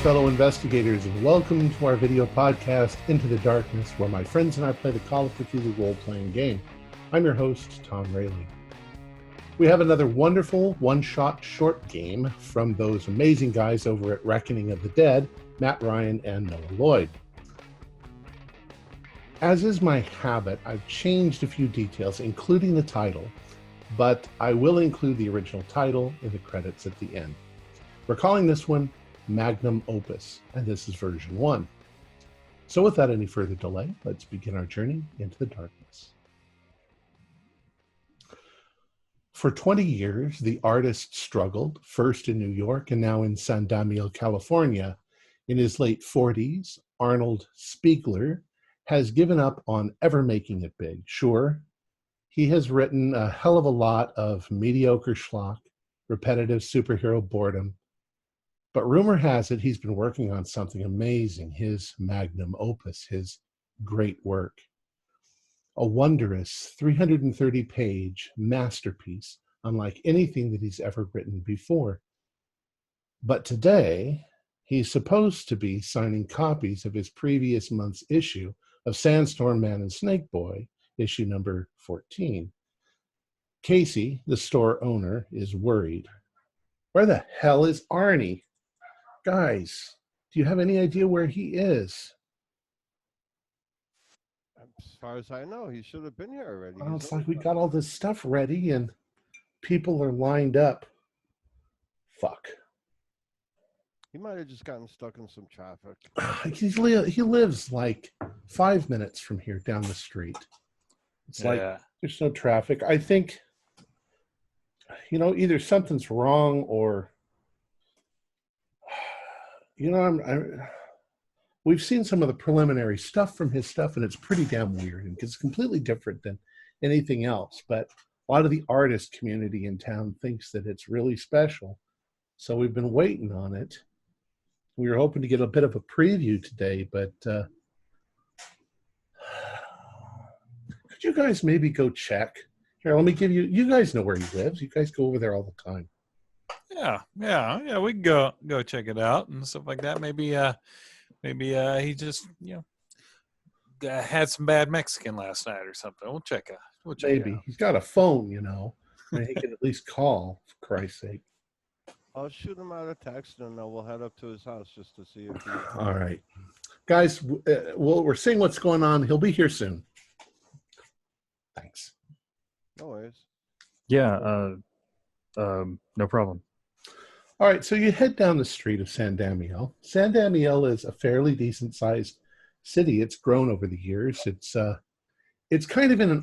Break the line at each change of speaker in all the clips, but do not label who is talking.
fellow investigators, and welcome to our video podcast, Into the Darkness, where my friends and I play the Call of Cthulhu role-playing game. I'm your host, Tom Rayleigh. We have another wonderful one-shot short game from those amazing guys over at Reckoning of the Dead, Matt Ryan and Noah Lloyd. As is my habit, I've changed a few details, including the title, but I will include the original title in the credits at the end. We're calling this one Magnum Opus, and this is version 1. So without any further delay, let's begin our journey into the darkness. For 20 years, the artist struggled, first in New York and now in San Damiel, California. In his late 40s, Arnold Spiegler has given up on ever making it big. Sure, he has written a hell of a lot of mediocre schlock, repetitive superhero boredom, but rumor has it he's been working on something amazing, his magnum opus, his great work. A wondrous 330-page masterpiece, unlike anything that he's ever written before. But today, he's supposed to be signing copies of his previous month's issue of Sandstorm Man and Snake Boy, issue number 14. Casey, the store owner, is worried. Where the hell is Arnie? Guys, do you have any idea where he is?
As far as I know, he should have been here already.
Well, it's like we got all this stuff ready and people are lined up. Fuck.
He might have just gotten stuck in some traffic.
He lives like 5 minutes from here down the street. It's like there's no traffic. I think, either something's wrong or, we've seen some of the preliminary stuff from his stuff, and it's pretty damn weird and it's completely different than anything else. But a lot of the artist community in town thinks that it's really special. So we've been waiting on it. We were hoping to get a bit of a preview today, but could you guys maybe go check? Here, let me give you guys know where he lives. You guys go over there all the time.
Yeah. We can go check it out and stuff like that. Maybe he just had some bad Mexican last night or something. We'll check it out.
He's got a phone, and he can at least call, for Christ's sake.
I'll shoot him out a text, and then we'll head up to his house just to see if he...
All right. Guys, we're seeing what's going on. He'll be here soon. Thanks.
No worries.
Yeah, no problem.
All right, so you head down the street of San Damiel. San Damiel is a fairly decent-sized city. It's grown over the years. It's kind of in an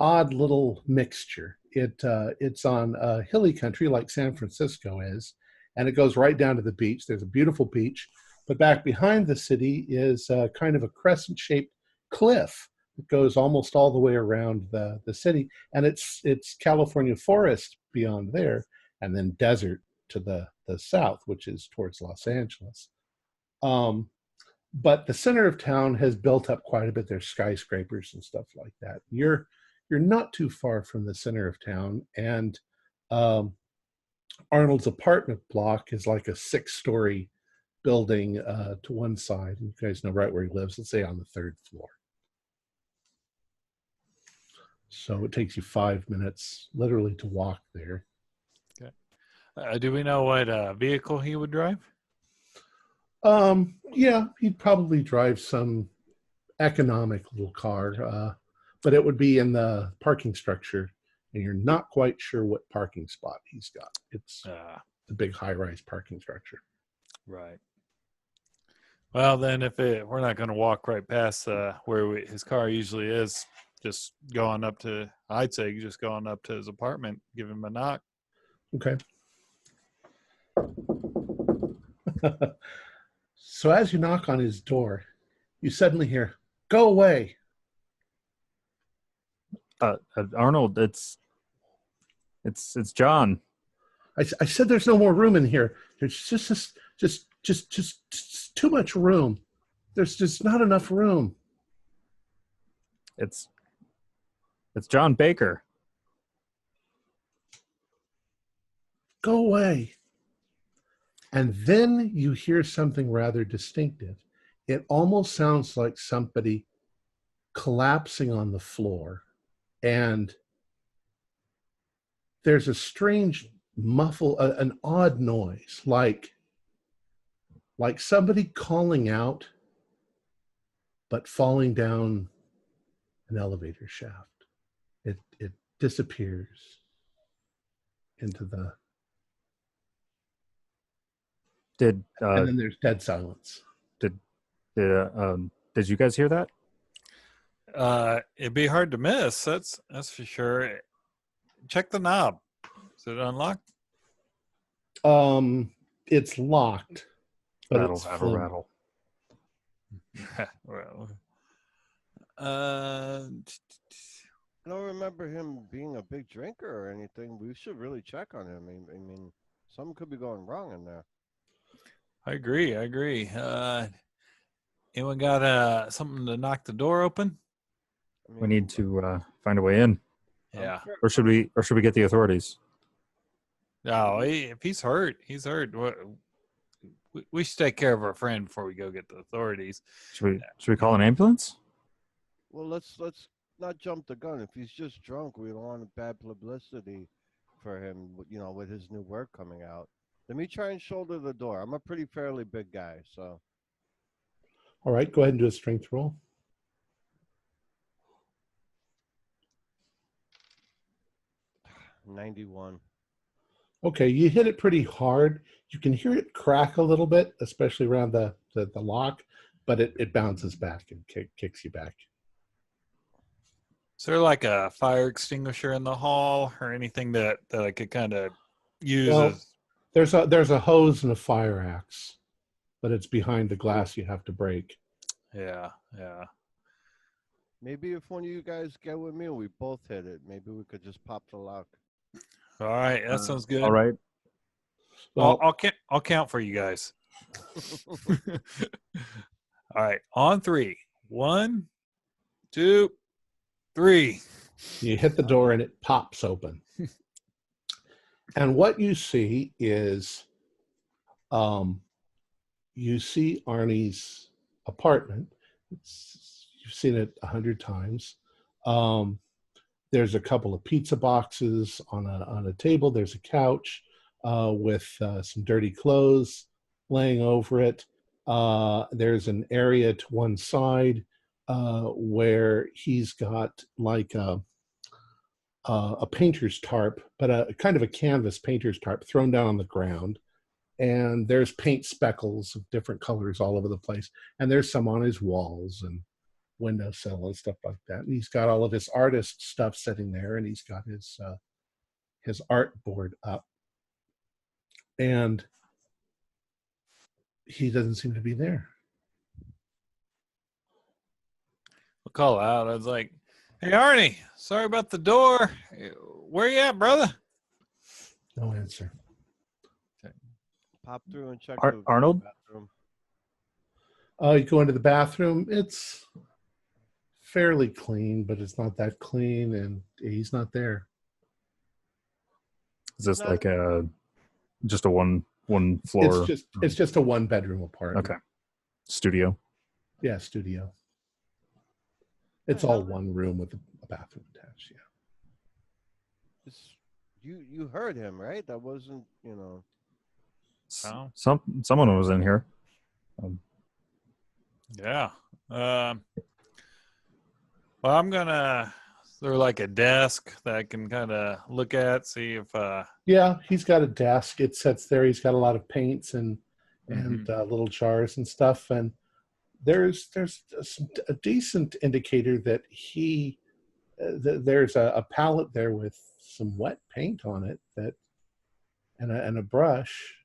odd little mixture. It's on hilly country like San Francisco is, and it goes right down to the beach. There's a beautiful beach, but back behind the city is kind of a crescent-shaped cliff that goes almost all the way around the city, and it's California forest beyond there, and then desert to the south, which is towards Los Angeles. But the center of town has built up quite a bit. There's skyscrapers and stuff like that. You're not too far from the center of town, and Arnold's apartment block is like a 6-story building to one side. You guys know right where he lives, let's say on the 3rd floor. So it takes you 5 minutes literally to walk there.
Okay. Do we know what vehicle he would drive?
Yeah, he'd probably drive some economic little car, but it would be in the parking structure, and you're not quite sure what parking spot he's got. It's the big high-rise parking structure.
Right. Well, then if we're not going to walk right past where his car usually is, just going up to, I'd say just going up to his apartment, give him a knock.
Okay. So as you knock on his door, you suddenly hear, "Go away."
Arnold, it's John.
I said there's no more room in here. There's just too much room. There's just not enough room.
It's John Baker.
Go away. And then you hear something rather distinctive. It almost sounds like somebody collapsing on the floor. And there's a strange an odd noise, like somebody calling out, but falling down an elevator shaft. It disappears into the...
Did
and then there's dead silence.
did you guys hear that?
It'd be hard to miss. That's for sure. Check the knob. Is it unlocked?
It's locked, but
Rattle,
it's
rattle,
flimsy.
rattle.
Well,
I don't remember him being a big drinker or anything. We should really check on him. I mean, something could be going wrong in there.
I agree. Anyone got something to knock the door open?
I mean,
We need to find a way in,
Yeah.
or should we get the authorities?
No, if he's hurt, he's hurt. We should take care of our friend before we go get the authorities.
Should we call an ambulance?
Well, let's not jump the gun. If he's just drunk, we don't want bad publicity for him. You know, with his new work coming out. Let me try and shoulder the door. I'm a pretty fairly big guy, so.
All right, go ahead and do a strength roll.
$91.
Okay, you hit it pretty hard. You can hear it crack a little bit, especially around the lock, but it bounces back and kicks you back.
Is there like a fire extinguisher in the hall or anything that I could kind of use
Well,
as...
there's a hose and a fire axe, but it's behind the glass you have to break.
Yeah.
Maybe if one of you guys get with me and we both hit it, maybe we could just pop the lock.
All right, that sounds good.
All right.
Well,
I'll count for you guys. All right, on 3. 1, 2, 3.
you hit the door and it pops open. And what you see is, you see Arnie's apartment. You've seen it 100 times. There's a couple of pizza boxes on a table. There's a couch with some dirty clothes laying over it. There's an area to one side where he's got like a painter's tarp, but a kind of a canvas painter's tarp thrown down on the ground. And there's paint speckles of different colors all over the place. And there's some on his walls and windowsill and stuff like that. And he's got all of his artist stuff sitting there, and he's got his art board up. And he doesn't seem to be there.
I'll call out. I was like, "Hey, Arnie, sorry about the door. Where you at, brother?"
No answer.
Pop through and check
Arnold?
the bathroom.
You go into the bathroom. It's fairly clean, but it's not that clean, and he's not there.
Is this like just a one floor?
It's just a one bedroom apartment.
Okay. Studio.
Yeah, studio. It's all one room with a bathroom attached. Yeah.
You heard him, right? That wasn't, you know.
Oh.
Someone was in here.
Yeah. Well, I'm gonna. Is there like a desk that I can kind of look at, see if?
Yeah, he's got a desk. It sits there. He's got a lot of paints and little jars and stuff. And there's a decent indicator that there's a palette there with some wet paint on it and a brush.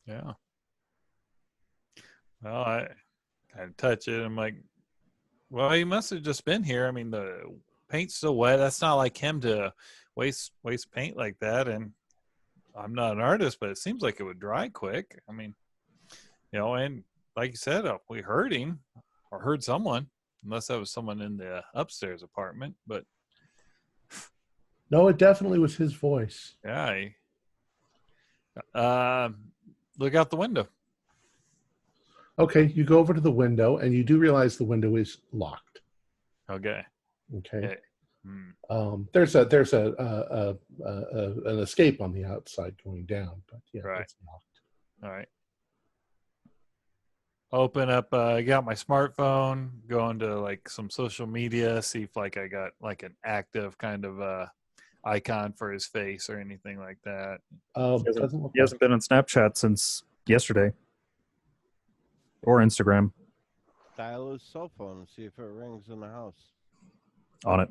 Yeah. Well, I kind of touch it. I'm like, well, he must have just been here. I mean, the paint's still wet. That's not like him to waste paint like that. And I'm not an artist, but it seems like it would dry quick. I mean, you know, and like you said, we heard him or heard someone, unless that was someone in the upstairs apartment. But
No, it definitely was his voice.
yeah. look out the window.
Okay, you go over to the window, and you do realize the window is locked.
Okay.
Okay.
Yeah. Hmm.
There's an escape on the outside going down, but yeah,
Right.
it's locked.
All right. Open up. I got my smartphone. Go into like some social media. See if like I got like an active kind of icon for his face or anything like that.
Doesn't look
He hasn't been on Snapchat since yesterday. Or Instagram.
Dial his cell phone and see if it rings in the house.
On it.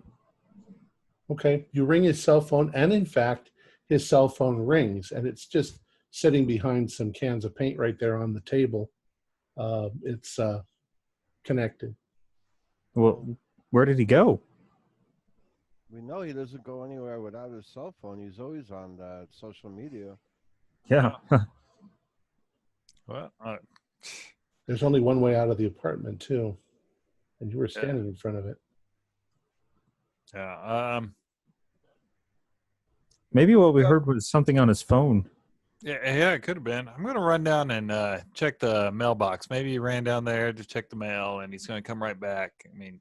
okay. You ring his cell phone, and in fact, his cell phone rings, and it's just sitting behind some cans of paint right there on the table. It's connected.
Well, where did he go?
We know he doesn't go anywhere without his cell phone. He's always on the social media.
Yeah.
Well,
There's only one way out of the apartment too, and you were standing in front of it.
yeah.
Maybe what we heard was something on his phone.
Yeah, it could have been. I'm gonna run down and check the mailbox. Maybe he ran down there to check the mail, and he's gonna come right back. I mean,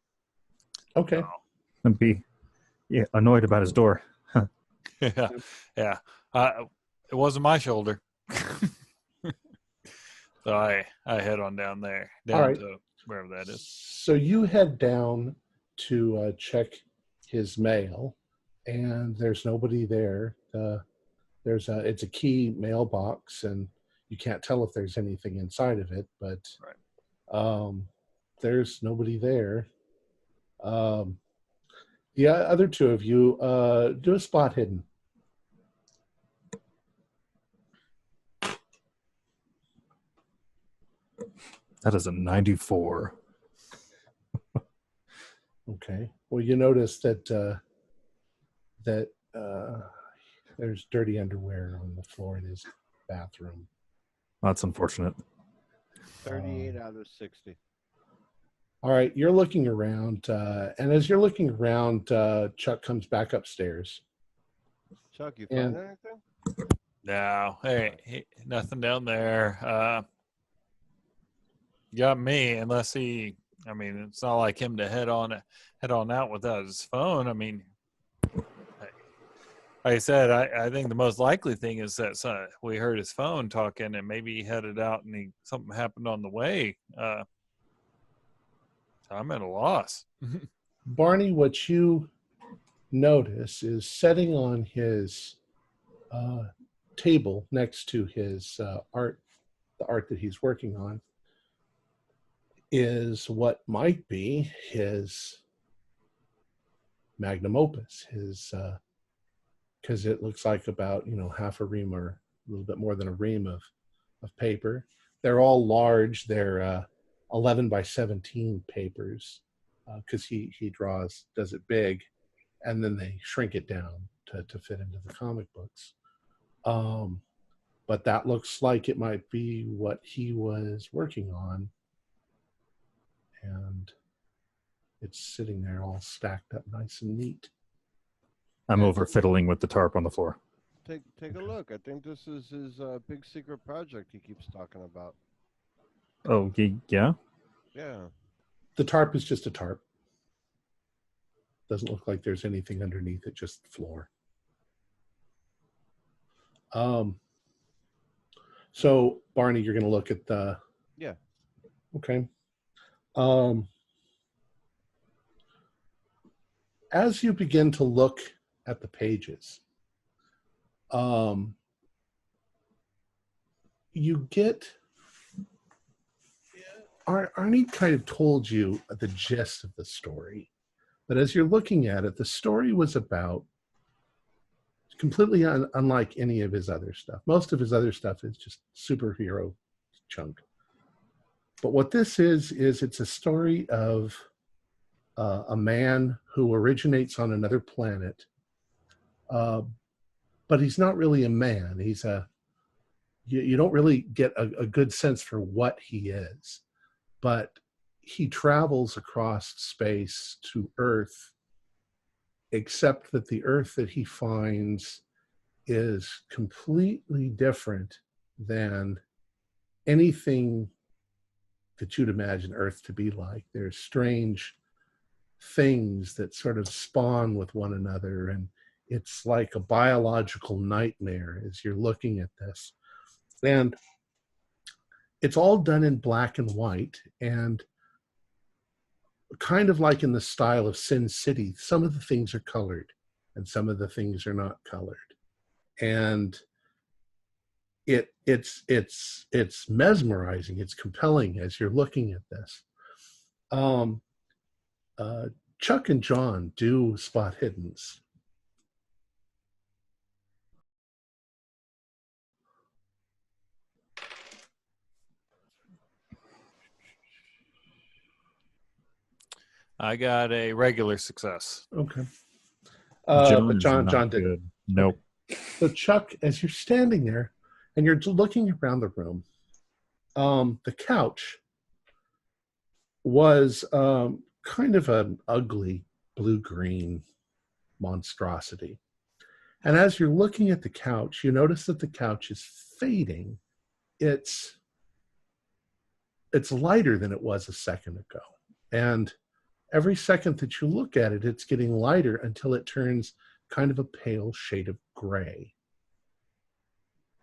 Okay.
And be annoyed about his door.
yeah. It wasn't my shoulder, so I head on down there, down
All right.
to wherever that is.
So you head down to check his mail, and there's nobody there. It's a key mailbox, and you can't tell if there's anything inside of it, but there's nobody there. The other two of you do a spot hidden.
That is a 94.
Okay. Well, you notice that there's dirty underwear on the floor in his bathroom.
That's unfortunate.
38 out of 60.
All right, you're looking around, and as you're looking around, Chuck comes back upstairs.
Chuck, you find anything?
No, hey, nothing down there. Got me, unless he. I mean, it's not like him to head on out without his phone. I mean, like I said, I think the most likely thing is that we heard his phone talking, and maybe he headed out and something happened on the way. So I'm at a loss.
Barney, what you notice is sitting on his table next to his art, the art that he's working on, is what might be his Magnum Opus, his because it looks like about half a ream or a little bit more than a ream of paper. They're all large. They're 11 by 17 papers because he does it big, and then they shrink it down to fit into the comic books. But that looks like it might be what he was working on, and it's sitting there all stacked up nice and neat.
I'm over fiddling with the tarp on the floor.
Take a look. I think this is his big secret project he keeps talking about.
Oh, yeah?
Yeah.
The tarp is just a tarp. Doesn't look like there's anything underneath it, just the floor. So Barney, you're going to look at the.
Yeah.
Okay. As you begin to look at the pages, you get. Arnie kind of told you the gist of the story, but as you're looking at it, the story was about completely unlike any of his other stuff. Most of his other stuff is just superhero junk. But what this is it's a story of a man who originates on another planet, but he's not really a man. He's you don't really get a good sense for what he is, but he travels across space to Earth, except that the Earth that he finds is completely different than anything that you'd imagine Earth to be like. There's strange things that sort of spawn with one another, and it's like a biological nightmare as you're looking at this. And it's all done in black and white, and kind of like in the style of Sin City, some of the things are colored and some of the things are not colored. And it's mesmerizing, it's compelling as you're looking at this. Chuck and John do spot hiddens.
I got a regular success.
Okay.
John
But
is
John
not
didn't.
good. Nope.
So Chuck, as you're standing there and you're looking around the room, the couch was kind of an ugly blue-green monstrosity. And as you're looking at the couch, you notice that the couch is fading. It's lighter than it was a second ago. And every second that you look at it, it's getting lighter until it turns kind of a pale shade of gray.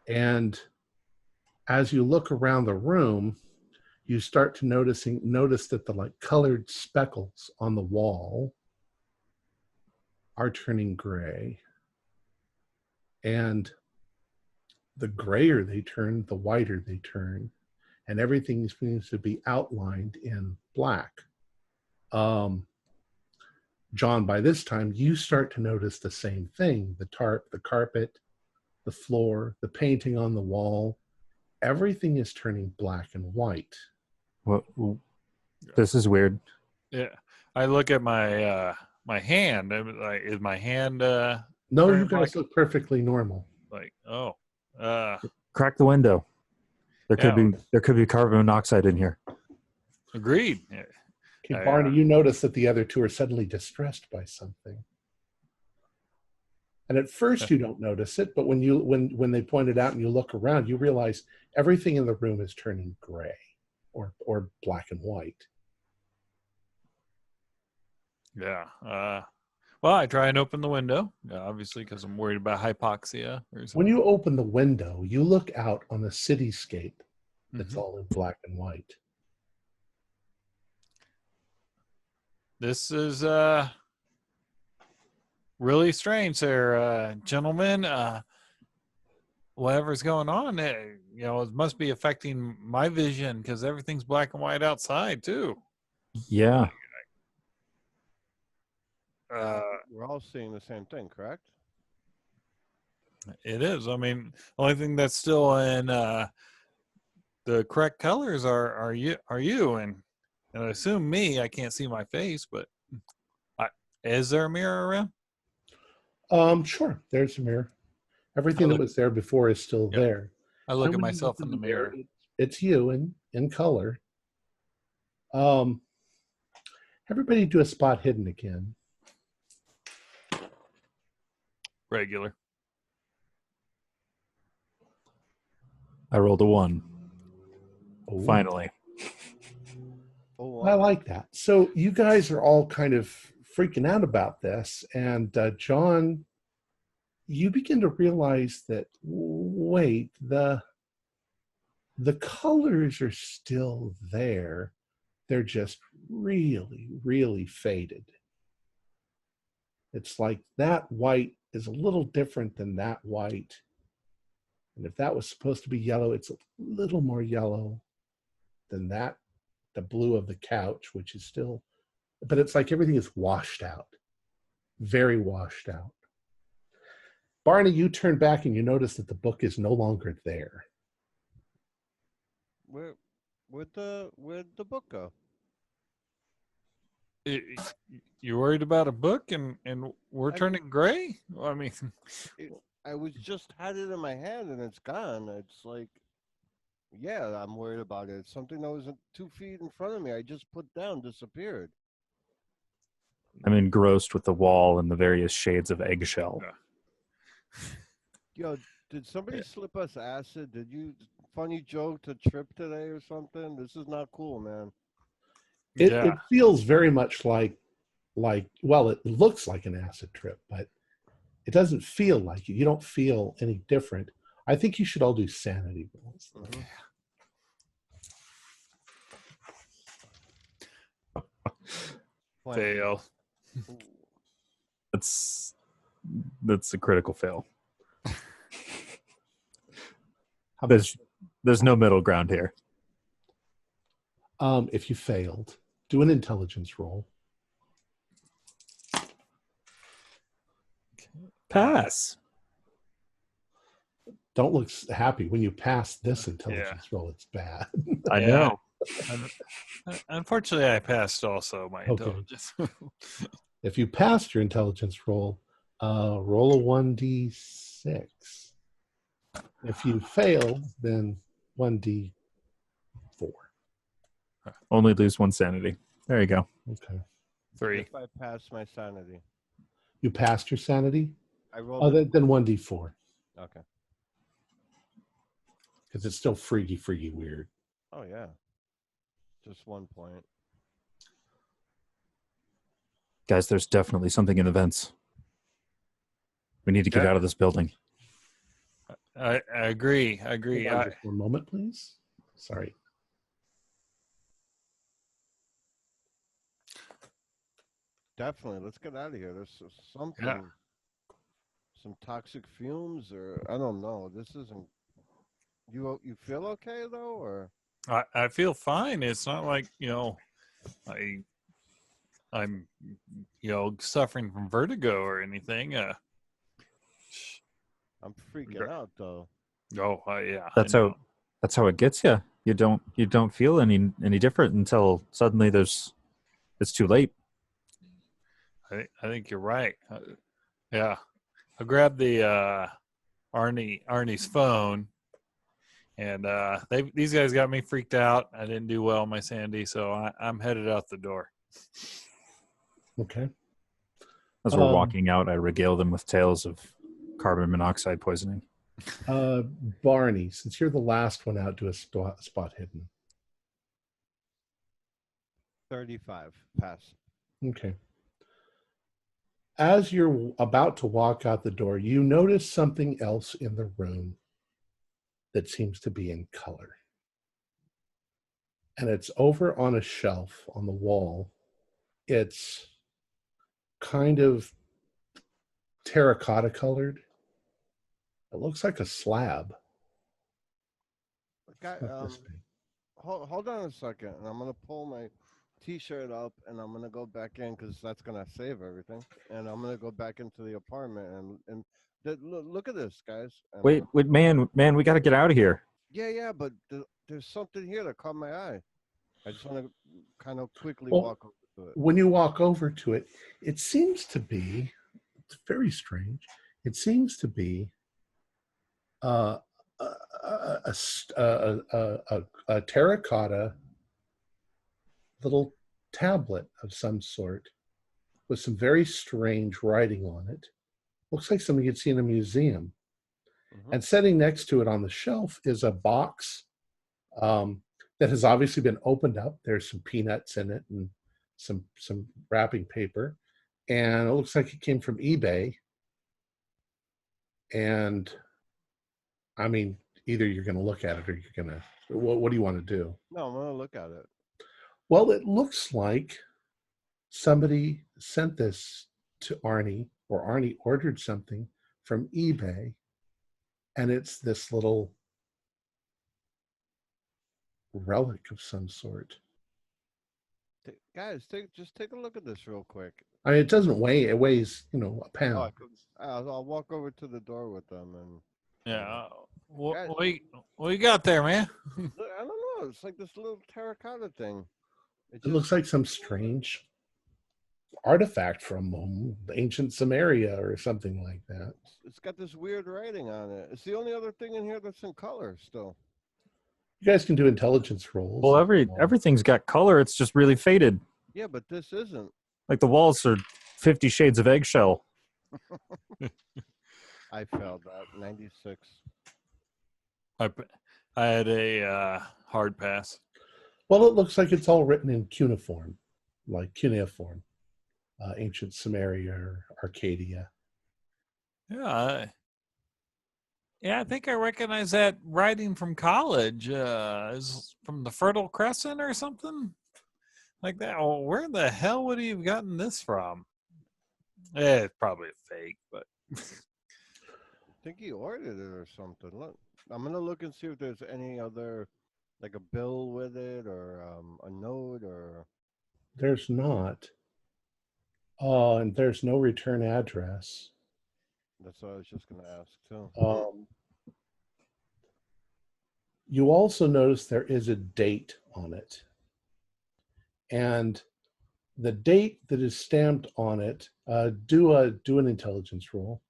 And as you look around the room, you start to notice that the like colored speckles on the wall are turning gray. And the grayer they turn, the whiter they turn. And everything seems to be outlined in black. John, by this time, you start to notice the same thing. The tarp, the carpet, the floor, the painting on the wall. Everything is turning black and white.
What? This is weird.
Yeah, I look at my my hand. I'm like, is my hand
No,
turning
you guys look perfectly normal.
like? Oh,
Crack the window. There could
Yeah.
be carbon monoxide in here.
agreed. Yeah.
Okay, Barney, you notice that the other two are suddenly distressed by something. And at first you don't notice it, but when they point it out and you look around, you realize everything in the room is turning gray or black and white.
Yeah. Well, I try and open the window, obviously, because I'm worried about hypoxia. Or something.
When you open the window, you look out on a cityscape that's
Mhm.
all in black and white.
This is really strange, there, gentlemen. Whatever's going on, it must be affecting my vision because everything's black and white outside too.
Yeah.
We're all seeing the same thing, correct?
It is. I mean, the only thing that's still in the correct colors are you, and I assume me. I can't see my face, but is there a mirror around?
Sure, there's a mirror. Everything that was there before is still there.
I look
And
at
when you
myself
look
in the mirror.
It's you in color. Everybody do a spot hidden again.
Regular.
I rolled a 1.
Oh.
Finally.
Oh,
I like that. So you guys are all kind of freaking out about this. And John, you begin to realize that, wait, the colors are still there. They're just really, really faded. It's like that white is a little different than that white. And if that was supposed to be yellow, it's a little more yellow than that, the blue of the couch, which is still, but it's like everything is washed out, very washed out. Barney, you turn back and you notice that the book is no longer there.
Where'd the book go?
You worried about a book and we're turning gray? Well, I mean,
I was just had it in my hand and it's gone. It's like, yeah, I'm worried about it. Something that was 2 feet in front of me, I just put down, disappeared.
I'm engrossed with the wall and the various shades of eggshell.
Yo, did somebody slip us acid? Did you funny joke to trip today or something? This is not cool, man.
It feels very much like well, it looks like an acid trip, but it doesn't feel like it. You don't feel any different. I think you should all do sanity rolls.
Fail.
That's a critical fail.
How much?
There's no middle ground here.
If you failed, do an intelligence roll.
Pass.
Don't look happy when you pass this intelligence roll. It's bad.
I know.
Unfortunately, I passed also my intelligence.
If you passed your intelligence roll, roll a 1d6. If you fail, then 1d4.
Only lose one sanity. There you go.
Okay.
3.
If I pass my sanity,
You passed your sanity?
I rolled.
Then 1d4.
Okay.
Because it's still freaky weird.
Oh yeah. Just 1 point.
Guys, there's definitely something in the vents. We need to get out of this building.
I agree.
Hold on just one moment, please. Sorry.
Definitely. Let's get out of here. There's something, some toxic fumes, or I don't know. This isn't. You feel okay though, or?
I feel fine. It's not like I'm suffering from vertigo or anything.
I'm freaking out though.
Oh yeah.
That's how it gets you. You don't feel any different until suddenly it's too late.
I think you're right. Yeah, I grabbed the Arnie's phone, and these guys got me freaked out. I didn't do well on my sandy, so I'm headed out the door.
Okay.
As we're walking out, I regale them with tales of carbon monoxide poisoning.
Barney, since you're the last one out, do a spot hidden.
35 pass.
Okay. As you're about to walk out the door, you notice something else in the room that seems to be in color. And it's over on a shelf on the wall. It's kind of terracotta colored. It looks like a slab.
Guy, hold on a second, and I'm gonna pull my T-shirt up, and I'm gonna go back in because that's gonna save everything. And I'm gonna go back into the apartment and look at this, guys. And,
Wait, man, we got to get out of here.
Yeah, but there's something here that caught my eye. I just want to kind of quickly walk over to it.
When you walk over to it, it seems to be, it's very strange. It seems to be a terracotta little tablet of some sort with some very strange writing on it. Looks like something you'd see in a museum. Mm-hmm. And sitting next to it on the shelf is a box that has obviously been opened up. There's some peanuts in it and some wrapping paper. And it looks like it came from eBay. And I mean, either you're going to look at it or you're going to, what do you want to do?
No, I'm going to look at it.
Well, it looks like somebody sent this to Arnie, or Arnie ordered something from eBay, and it's this little relic of some sort.
Guys, just take a look at this real quick.
I mean, it doesn't weigh. It weighs, a pound.
I'll walk over to the door with them and.
Yeah. What you got there, man?
I don't know. It's like this little terracotta thing.
It looks like some strange artifact from ancient Samaria or something like that.
It's got this weird writing on it. It's the only other thing in here that's in color still.
You guys can do intelligence rolls.
Well, everything's got color. It's just really faded.
Yeah, but this isn't.
Like the walls are 50 shades of eggshell.
I failed that. 96.
I had a hard pass.
Well, it looks like it's all written in cuneiform, like cuneiform, ancient Sumeria or Arcadia.
Yeah, yeah, I think I recognize that writing from college. Is from the Fertile Crescent or something like that. Well, where the hell would he have gotten this from? It's probably a fake, but
I think he ordered it or something. Look, I'm gonna look and see if there's any other, like a bill with it or a note or.
There's not. Oh, and there's no return address.
That's what I was just gonna ask too.
You also notice there is a date on it. And the date that is stamped on it, do an intelligence roll.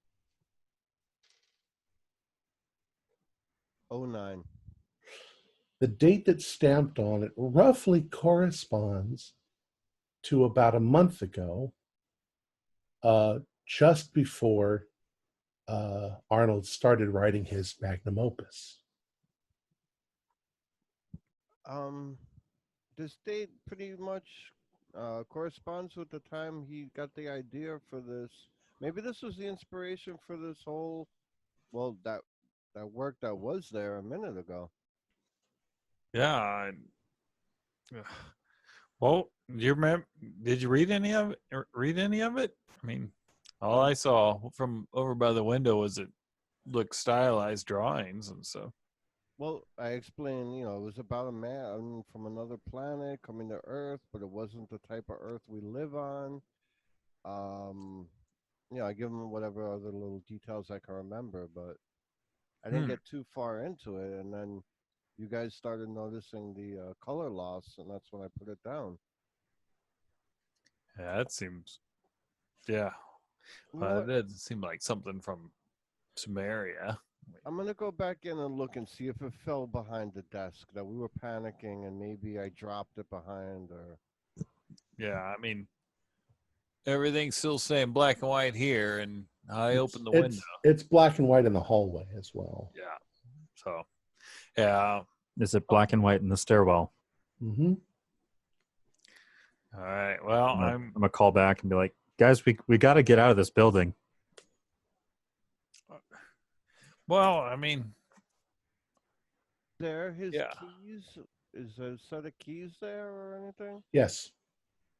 09.
The date that's stamped on it roughly corresponds to about a month ago, just before Arnold started writing his Magnum Opus.
This date pretty much corresponds with the time he got the idea for this. Maybe this was the inspiration for this whole, well, that work that was there a minute ago.
yeah. Well, do you remember? Did you read any of it? I mean, all I saw from over by the window was it looked stylized drawings and stuff.
Well, I explained, it was about a man from another planet coming to Earth, but it wasn't the type of Earth we live on. I give him whatever other little details I can remember, but I didn't get too far into it. And then you guys started noticing the color loss, and that's when I put it down.
Yeah, that seems. Yeah, it did seem like something from Sumeria.
I'm gonna go back in and look and see if it fell behind the desk, that we were panicking and maybe I dropped it behind or.
Yeah, I mean, everything's still saying black and white here, and I opened the window.
It's black and white in the hallway as well.
Yeah. So, yeah.
Is it black and white in the stairwell?
Mm-hmm.
All right. Well,
I'm gonna call back and be like, guys, we got to get out of this building.
Well, I mean,
There, his keys. Is there a set of keys there or anything?
Yes.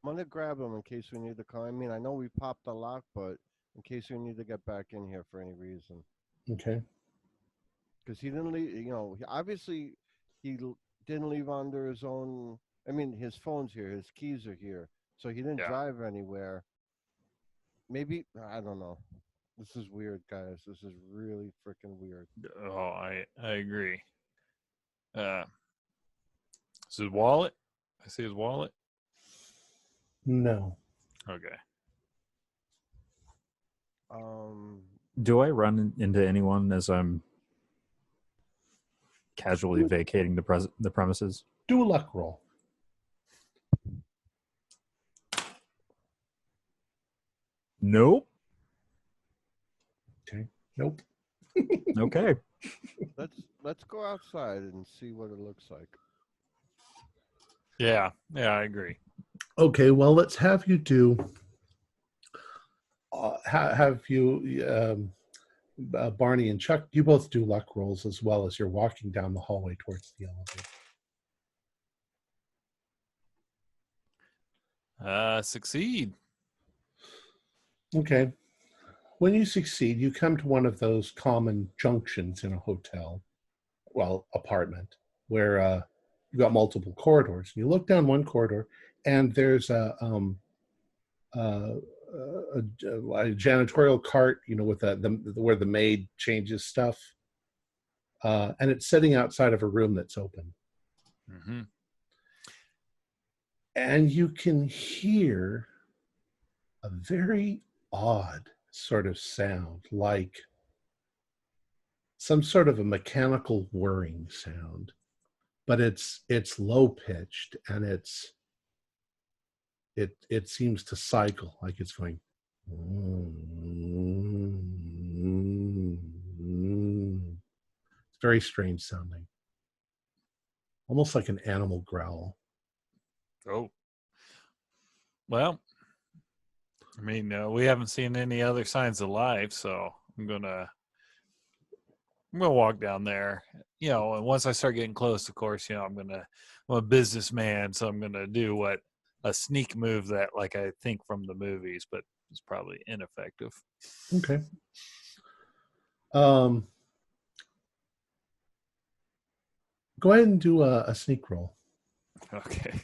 I'm gonna grab them in case we need to call. I mean, I know we popped the lock, but in case we need to get back in here for any reason.
Okay.
Because he didn't leave. Obviously, he didn't leave under his own. I mean, his phone's here, his keys are here, so he didn't drive anywhere. Maybe I don't know. This is weird, guys. This is really freaking weird.
Oh, I agree. Is his wallet? I see his wallet.
No.
Okay.
Do I run into anyone as I'm casually vacating the premises?
Do a luck roll.
Nope.
Okay. Nope.
Okay.
Let's go outside and see what it looks like.
Yeah, I agree.
Okay, well, let's have you do. Have you, Barney and Chuck? You both do luck rolls as well as you're walking down the hallway towards the elevator.
Succeed.
Okay. When you succeed, you come to one of those common junctions in a hotel, apartment, where you've got multiple corridors. You look down one corridor, and there's a janitorial cart, with where the maid changes stuff, and it's sitting outside of a room that's open.
Mm-hmm.
And you can hear a very odd sort of sound, like some sort of a mechanical whirring sound, but it's low pitched, and it seems to cycle, like it's going. It's very strange sounding. almost like an animal growl.
Oh. Well, I mean, we haven't seen any other signs of life, so I'm gonna walk down there. And once I start getting close, of course, I'm a businessman, so I'm gonna do a sneak move that, like, I think from the movies, but it's probably ineffective.
Okay. Go ahead and do a sneak roll.
Okay.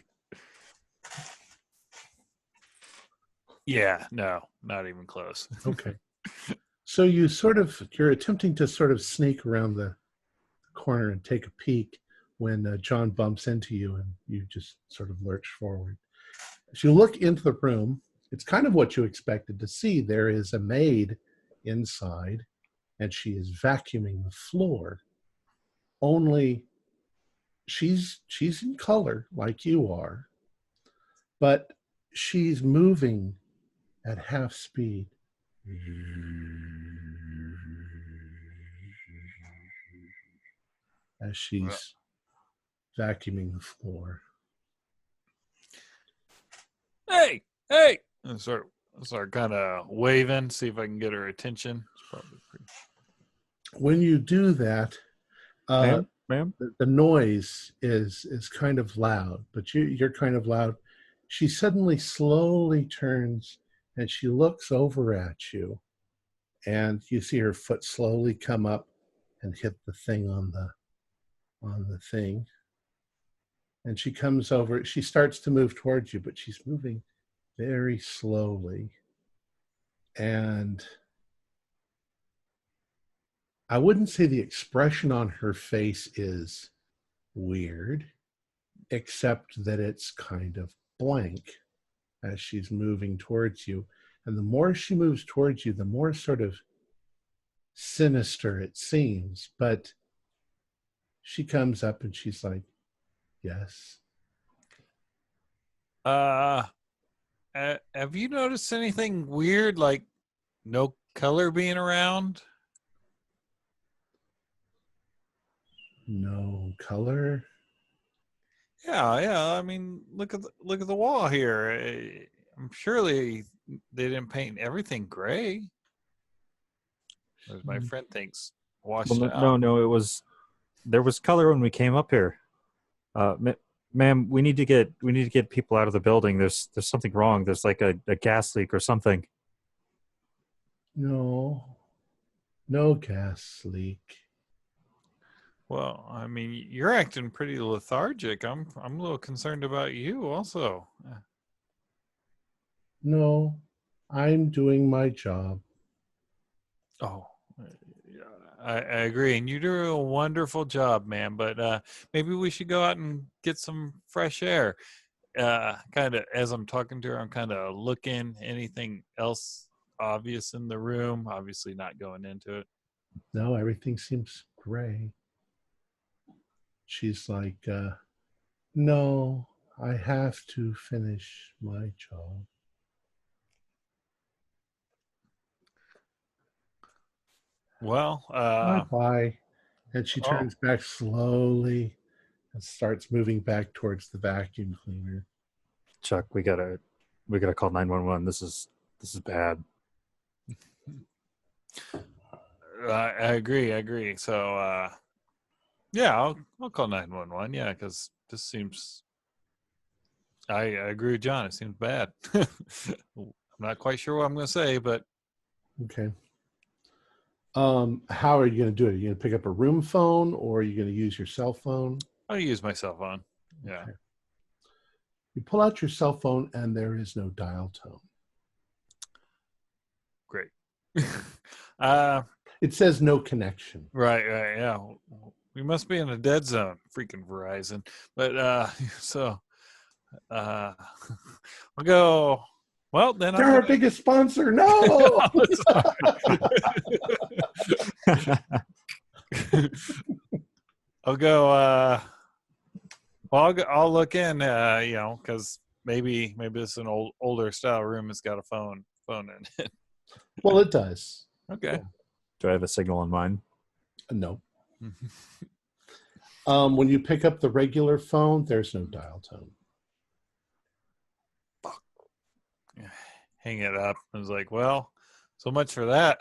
Yeah, no, not even close.
Okay. So you're attempting to sort of sneak around the corner and take a peek when John bumps into you and you just sort of lurch forward. As you look into the room, it's kind of what you expected to see. There is a maid inside and she is vacuuming the floor. Only she's in color like you are, but she's moving at half speed. As she's vacuuming the floor.
Hey! I start kind of waving, see if I can get her attention. It's probably pretty...
When you do that,
Ma'am?
the noise is kind of loud, but you're kind of loud. She suddenly slowly turns and she looks over at you, and you see her foot slowly come up and hit the thing on the thing. And she comes over, she starts to move towards you, but she's moving very slowly. And I wouldn't say the expression on her face is weird, except that it's kind of blank as she's moving towards you. And the more she moves towards you, the more sort of sinister it seems. But she comes up and she's like, yes.
Have you noticed anything weird, like no color being around?
No color?
Yeah. I mean, look at the wall here. I'm surely they didn't paint everything gray, as my friend thinks. Washed
Well,
it out.
no. There was color when we came up here. Ma'am, we need to get people out of the building. There's something wrong. There's like a gas leak or something.
No gas leak.
Well, I mean, you're acting pretty lethargic. I'm a little concerned about you also.
No, I'm doing my job.
Oh, yeah, I agree. And you do a wonderful job, man. But maybe we should go out and get some fresh air. Kind of, as I'm talking to her, I'm kind of looking. Anything else obvious in the room? Obviously not going into it.
No, everything seems gray. She's like, no, I have to finish my job.
Well,
Bye. And she turns back slowly and starts moving back towards the vacuum cleaner.
Chuck, we gotta call 911. This is bad.
I agree. So, yeah, I'll call 911. Yeah, because this seems. I agree with John. It seems bad. I'm not quite sure what I'm going to say, but
Okay. How are you going to do it? Are you going to pick up a room phone, or are you going to use your cell phone?
I'll use my cell phone. Yeah.
Okay. You pull out your cell phone, and there is no dial tone.
Great.
It says no connection.
Right. Yeah. We must be in a dead zone. Freaking Verizon. But so I'll go. Well, then
They're our biggest sponsor. No.
I'll go. Well, I'll look in. Because maybe this is an older style room that's got a phone in it.
Well, it does.
Okay.
Do I have a signal on mine?
No. When you pick up the regular phone, there's no dial tone.
Hang it up. I was like, well, so much for that.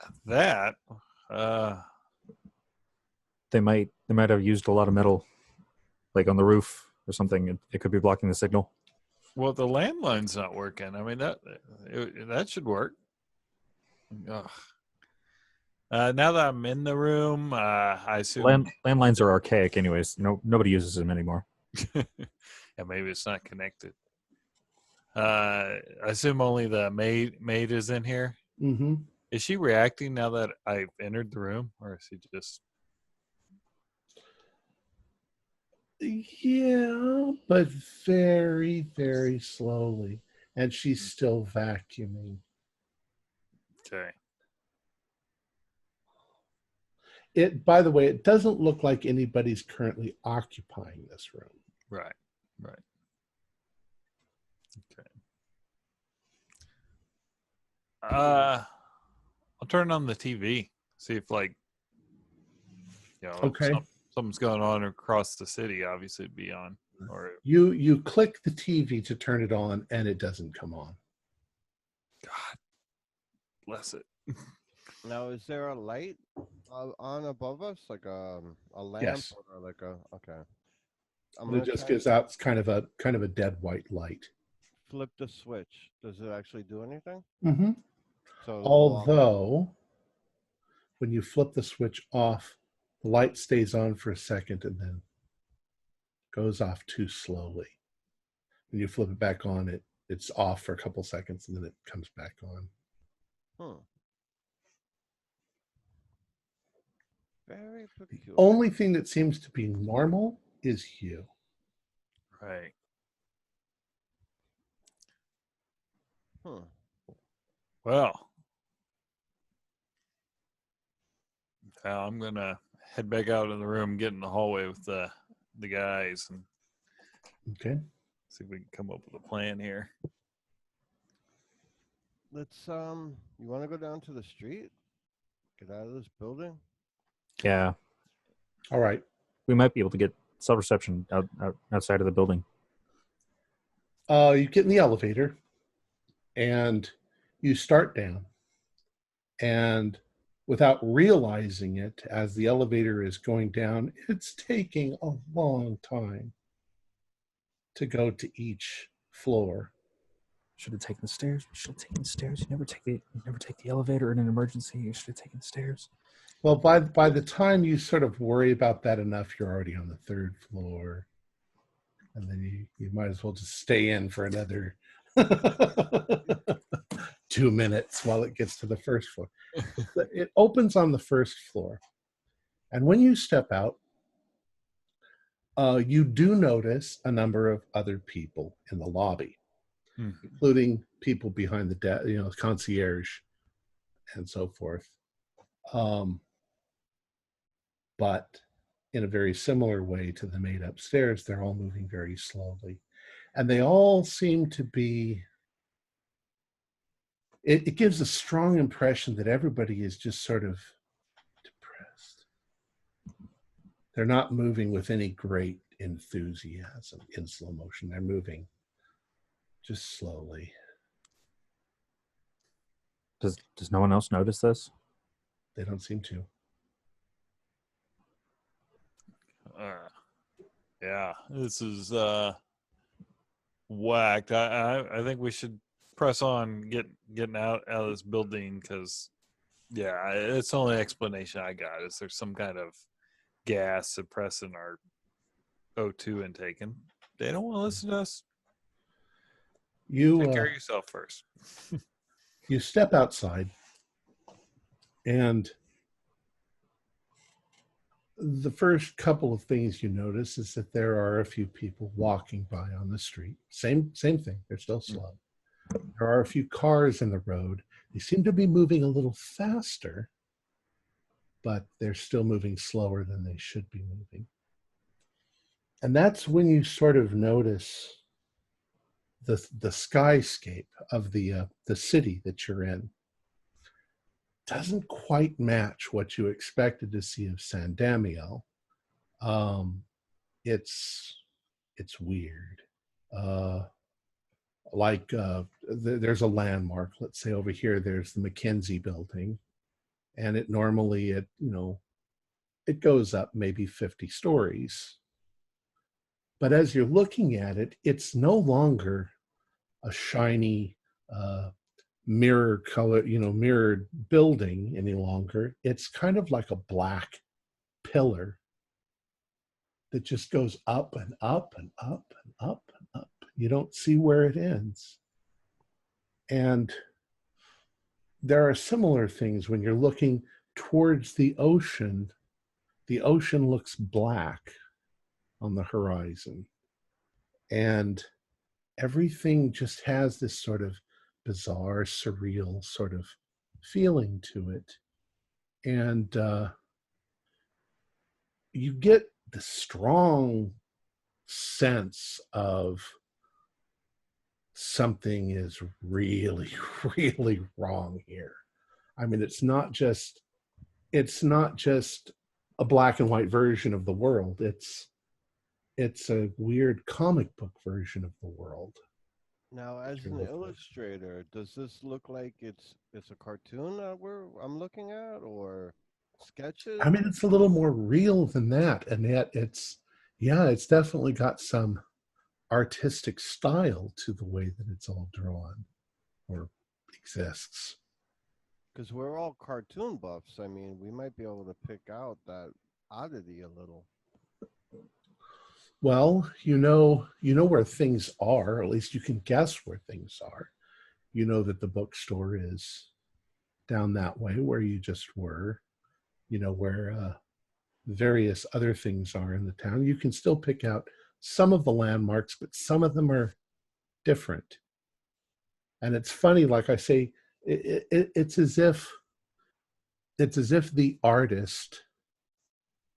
They might have used a lot of metal, like on the roof or something. It could be blocking the signal.
Well, the landline's not working. I mean, that should work. Ugh. Now that I'm in the room, I assume
Landlines are archaic, anyways. Nobody uses them anymore.
yeah, maybe it's not connected. I assume only the maid is in here.
Mm-hmm.
Is she reacting now that I've entered the room, or is she just?
Yeah, but very, very slowly. And she's still vacuuming.
Okay.
By the way, it doesn't look like anybody's currently occupying this room.
Right. Okay. I'll turn on the TV. See if
Okay.
something's going on across the city. Obviously, it'd be on. Or
You click the TV to turn it on, and it doesn't come on.
God bless it.
Now, is there a light on above us, like a lamp?
Yes.
Or like okay.
It just gives out kind of a dead white light.
Flip the switch. Does it actually do anything?
Mm-hmm.
So
Although, when you flip the switch off, the light stays on for a second and then goes off too slowly. When you flip it back on, it's off for a couple seconds and then it comes back on.
Very peculiar.
The only thing that seems to be normal is you.
Right. Well, I'm gonna head back out in the room, get in the hallway with the guys, and
Okay.
see if we can come up with a plan here.
Let's you want to go down to the street? Get out of this building?
Yeah,
All right.
we might be able to get cell reception outside of the building.
You get in the elevator and you start down. And without realizing it, as the elevator is going down, it's taking a long time to go to each floor.
Should have taken the stairs. You never take the elevator in an emergency. You should have taken the stairs.
Well, by the time you sort of worry about that enough, you're already on the third floor. And then you might as well just stay in for another 2 minutes while it gets to the first floor. It opens on the first floor. And when you step out, you do notice a number of other people in the lobby, including people behind the desk, concierge and so forth. But in a very similar way to the maid upstairs, they're all moving very slowly. And they all seem to be, it gives a strong impression that everybody is just sort of depressed. They're not moving with any great enthusiasm in slow motion. They're moving just slowly.
Does no one else notice this?
They don't seem to.
Yeah, this is whacked. I think we should press on getting out of this building because, yeah, it's the only explanation I got is there's some kind of gas suppressing our O2 intake, and they don't want to listen to us. Take care of yourself first.
You step outside, and the first couple of things you notice is that there are a few people walking by on the street. Same thing. They're still slow. There are a few cars in the road. They seem to be moving a little faster, but they're still moving slower than they should be moving. And that's when you sort of notice the skyscape of the city that you're in doesn't quite match what you expected to see of San Damiel. it's weird. There's a landmark. Let's say over here, there's the McKinsey building, and it normally it goes up maybe 50 stories. But as you're looking at it, it's no longer a shiny mirror color, mirrored building any longer. It's kind of like a black pillar that just goes up and up and up and up and up. You don't see where it ends. And there are similar things when you're looking towards the ocean. The ocean looks black on the horizon. And everything just has this sort of bizarre, surreal sort of feeling to it. And you get the strong sense of something is really, really wrong here. I mean, it's not just a black and white version of the world. It's a weird comic book version of the world.
Now, as an illustrator, does this look like it's a cartoon that I'm looking at, or sketches?
I mean, it's a little more real than that, and yet it's definitely got some artistic style to the way that it's all drawn or exists.
Because we're all cartoon buffs. I mean, we might be able to pick out that oddity a little.
Well, you know where things are, or at least you can guess where things are. You know that the bookstore is down that way where you just were. You know where various other things are in the town. You can still pick out some of the landmarks, but some of them are different. And it's funny, like I say, it's as if the artist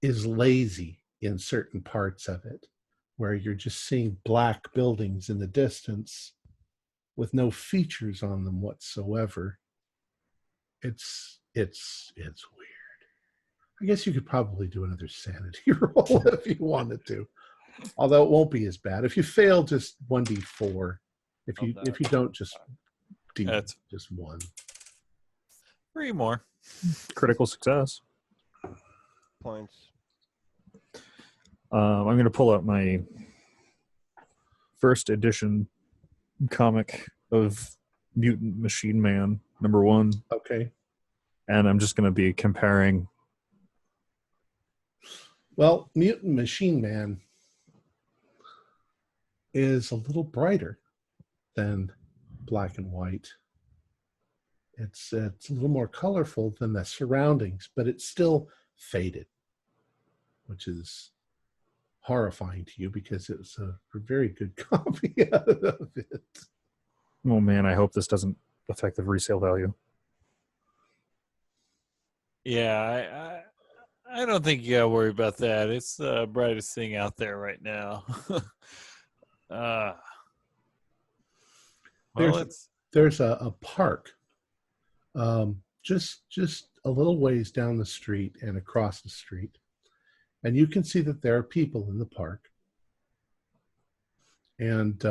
is lazy in certain parts of it, where you're just seeing black buildings in the distance with no features on them whatsoever. It's weird. I guess you could probably do another sanity roll if you wanted to, although it won't be as bad. If you fail, just 1d4. If you don't, just just 1.
3 more.
Critical success.
Points.
I'm going to pull out my first edition comic of Mutant Machine Man, #1.
Okay.
And I'm just going to be comparing.
Well, Mutant Machine Man is a little brighter than black and white. It's a little more colorful than the surroundings, but it's still faded, which is horrifying to you because it was a very good copy of it.
Oh man, I hope this doesn't affect the resale value.
Yeah, I don't think you gotta worry about that. It's the brightest thing out there right now.
There's a park just a little ways down the street and across the street, and you can see that there are people in the park. And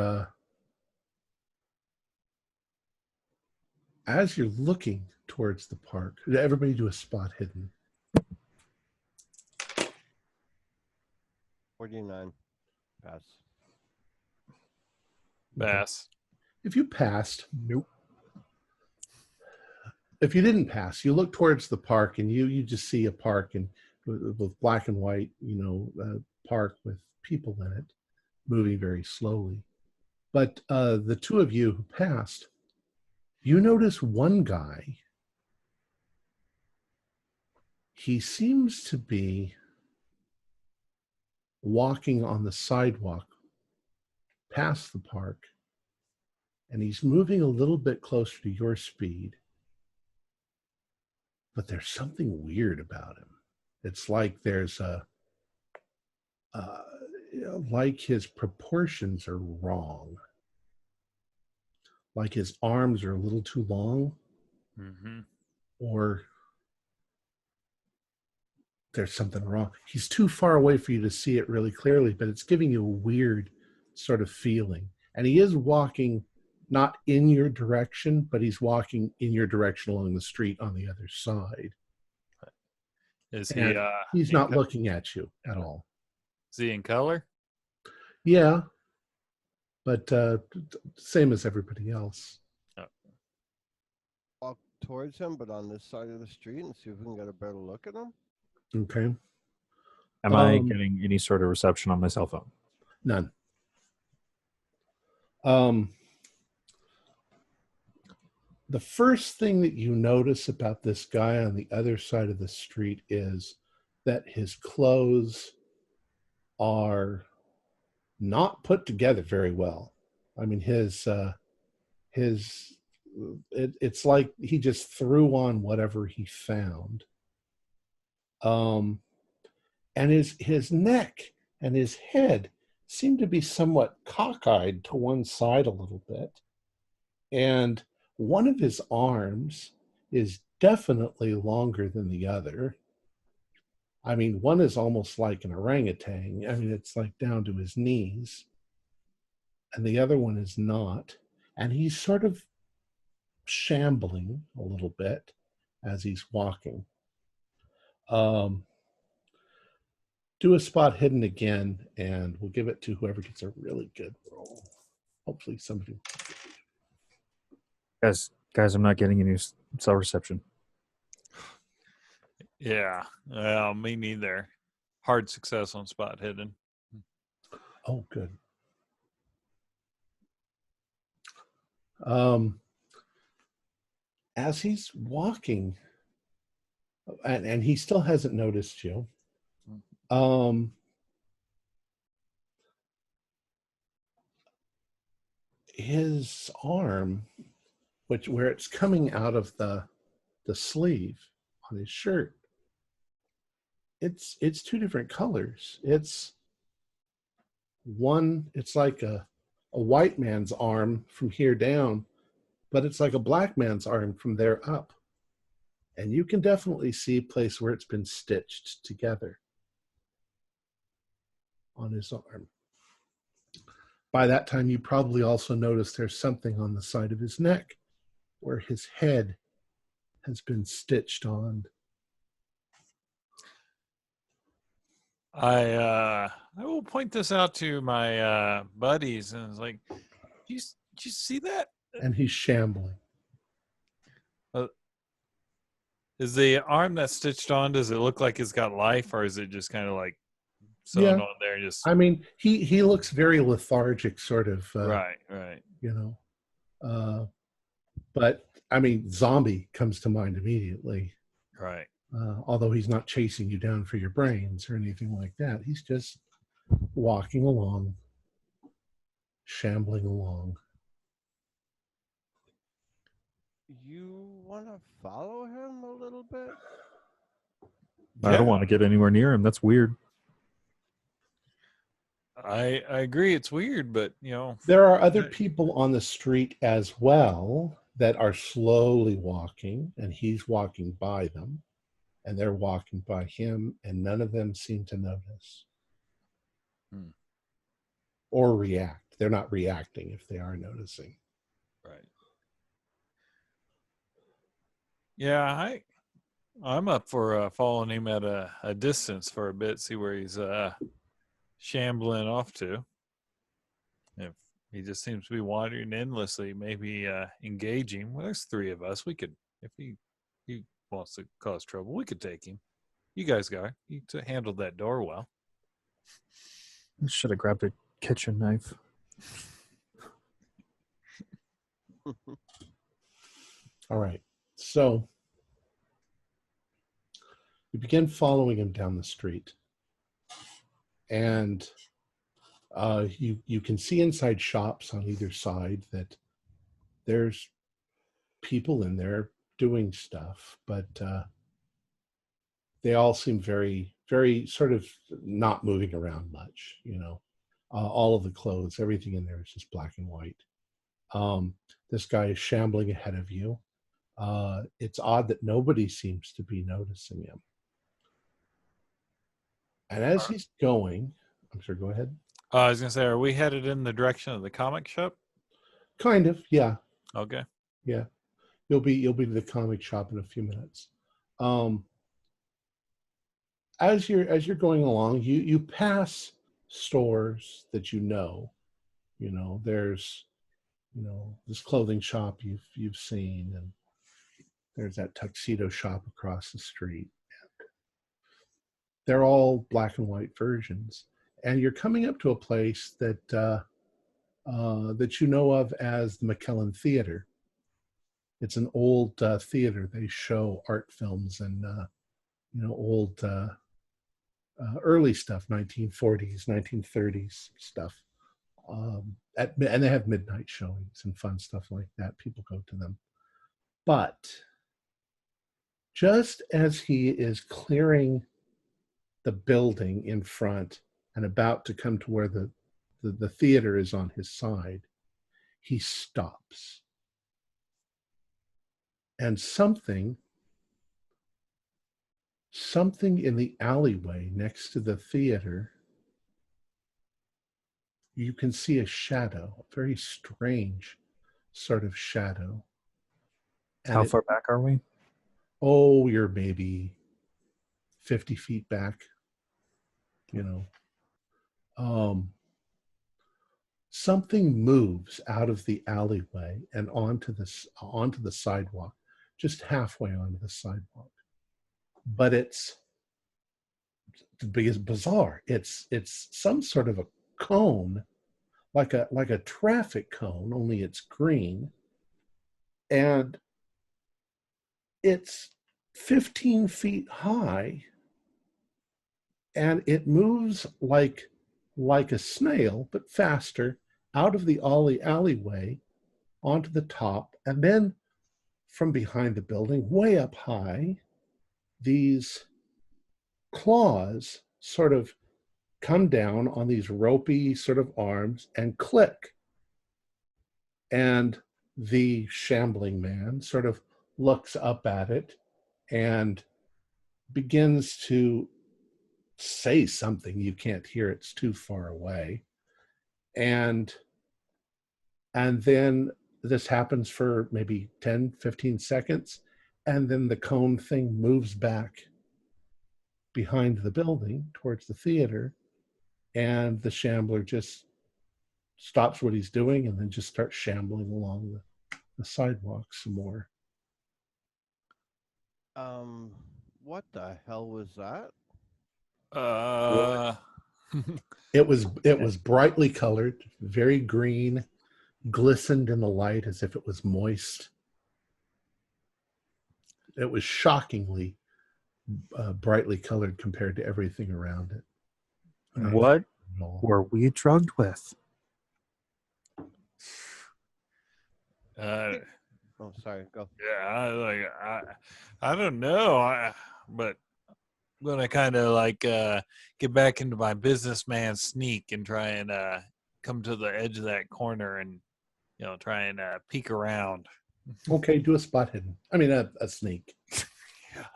as you're looking towards the park, everybody do a spot hidden.
49. Pass.
Pass.
If you passed,
Nope.
If you didn't pass, you look towards the park and you just see a park and with black and white, park with people in it, moving very slowly. But the two of you who passed, you notice one guy. He seems to be walking on the sidewalk past the park, and he's moving a little bit closer to your speed. But there's something weird about him. It's like there's like his proportions are wrong. Like his arms are a little too long,
Mm-hmm.
or there's something wrong. He's too far away for you to see it really clearly, but it's giving you a weird sort of feeling. And he is walking not in your direction, but he's walking in your direction along the street on the other side.
Is
And
he?
he's not looking at you at all.
Is he in color?
Yeah, but same as everybody else.
Walk towards him, but on this side of the street, and see if we can get a better look at him.
Okay.
Am I getting any sort of reception on my cell phone?
None. The first thing that you notice about this guy on the other side of the street is that his clothes are not put together very well. I mean, it's like he just threw on whatever he found. And his neck and his head seem to be somewhat cockeyed to one side a little bit. And one of his arms is definitely longer than the other. I mean, one is almost like an orangutan. I mean, it's like down to his knees. And the other one is not. And he's sort of shambling a little bit as he's walking. Do a spot hidden again, and we'll give it to whoever gets a really good roll. Hopefully somebody...
Guys, I'm not getting any cell reception.
Yeah, well, me neither. Hard success on spot hidden.
Oh, good. As he's walking, and he still hasn't noticed you, his arm, where it's coming out of the sleeve on his shirt, it's two different colors. It's like a white man's arm from here down, but it's like a black man's arm from there up. And you can definitely see a place where it's been stitched together on his arm. By that time, you probably also noticed there's something on the side of his neck where his head has been stitched on.
I will point this out to my buddies, and it's like, did you see that?
And he's shambling.
Is the arm that's stitched on, does it look like it's got life, or is it just kind of like sewn on there? Just,
I mean, he looks very lethargic, sort of.
Right.
You know, but I mean, zombie comes to mind immediately.
Right.
Although he's not chasing you down for your brains or anything like that. He's just walking along, shambling along.
You want to follow him a little bit?
I don't want to get anywhere near him. That's weird.
I agree, it's weird, but
there are other people on the street as well that are slowly walking, and he's walking by them, and they're walking by him, and none of them seem to notice or react. They're not reacting if they are noticing.
Right. Yeah, I'm up for following him at a distance for a bit, see where he's shambling off to. If he just seems to be wandering endlessly, maybe engaging. Well, there's three of us. We could, if he wants to cause trouble, we could take him. You guys handled that door well.
I should have grabbed a kitchen knife.
All right. So you begin following him down the street. And you can see inside shops on either side that there's people in there doing stuff, but they all seem very, very sort of not moving around much, all of the clothes, everything in there is just black and white. This guy is shambling ahead of you. It's odd that nobody seems to be noticing him. And as he's going, I'm sorry, go ahead.
I was gonna say, are we headed in the direction of the comic shop?
Kind of, yeah.
Okay.
Yeah. You'll be to the comic shop in a few minutes. As you're going along, you pass stores that you know. You know, there's this clothing shop you've seen, and there's that tuxedo shop across the street. They're all black and white versions, and you're coming up to a place that that you know of as the McKellen Theater. It's an old theater. They show art films and old early stuff, 1940s, 1930s stuff. And they have midnight showings and fun stuff like that. People go to them. But just as he is clearing the building in front and about to come to where the theater is on his side, he stops. And something in the alleyway next to the theater, you can see a shadow, a very strange sort of shadow. And
How far back are we?
Oh, you're maybe 50 feet back. Something moves out of the alleyway and onto the sidewalk, just halfway onto the sidewalk. But it's bizarre. It's some sort of a cone, like a traffic cone, only it's green, and it's 15 feet high, and it moves like a snail, but faster, out of the alleyway onto the top, and then from behind the building, way up high, these claws sort of come down on these ropey sort of arms and click. And the shambling man sort of looks up at it and begins to say something. You can't hear, it's too far away. And then this happens for maybe 10, 15 seconds. And then the cone thing moves back behind the building towards the theater. And the shambler just stops what he's doing and then just starts shambling along the sidewalk some more.
What the hell was that?
It was brightly colored, very green, glistened in the light as if it was moist. It was shockingly brightly colored compared to everything around it.
What were we drugged with?
Oh, sorry. Go.
Yeah, I don't know, but I'm gonna kind of get back into my businessman sneak and try and come to the edge of that corner and try and peek around.
Okay, do a spot hidden. I mean, a sneak.
Yeah.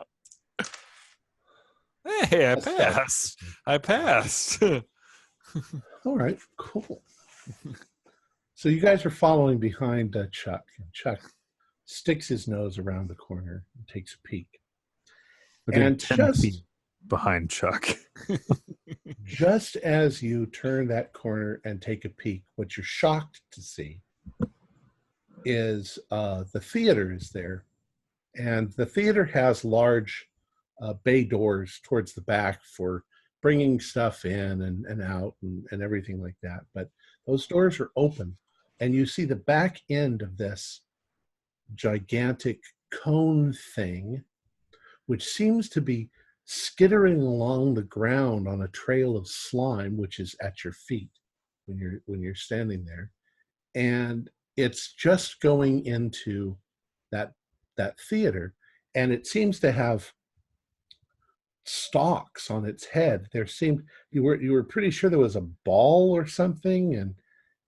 Hey, I passed.
All right, cool. So you guys are following behind Chuck. And Chuck sticks his nose around the corner and takes a peek. And
10 feet behind Chuck.
Just as you turn that corner and take a peek, what you're shocked to see is the theater is there. And the theater has large bay doors towards the back for bringing stuff in and out and everything like that. But those doors are open. And you see the back end of this gigantic cone thing, which seems to be skittering along the ground on a trail of slime, which is at your feet when you're standing there. And it's just going into that theater, and it seems to have stalks on its head. You were pretty sure there was a ball or something,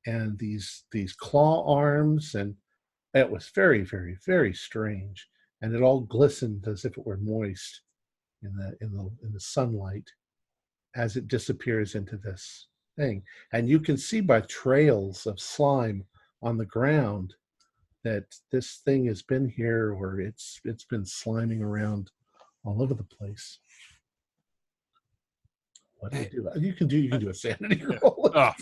and these claw arms, and it was very, very, very strange. And it all glistened as if it were moist in the sunlight. as it disappears into this thing. And you can see by trails of slime on the ground that this thing has been here, or it's been sliming around all over the place. What do I do? You can do a sanity roll.
Oh.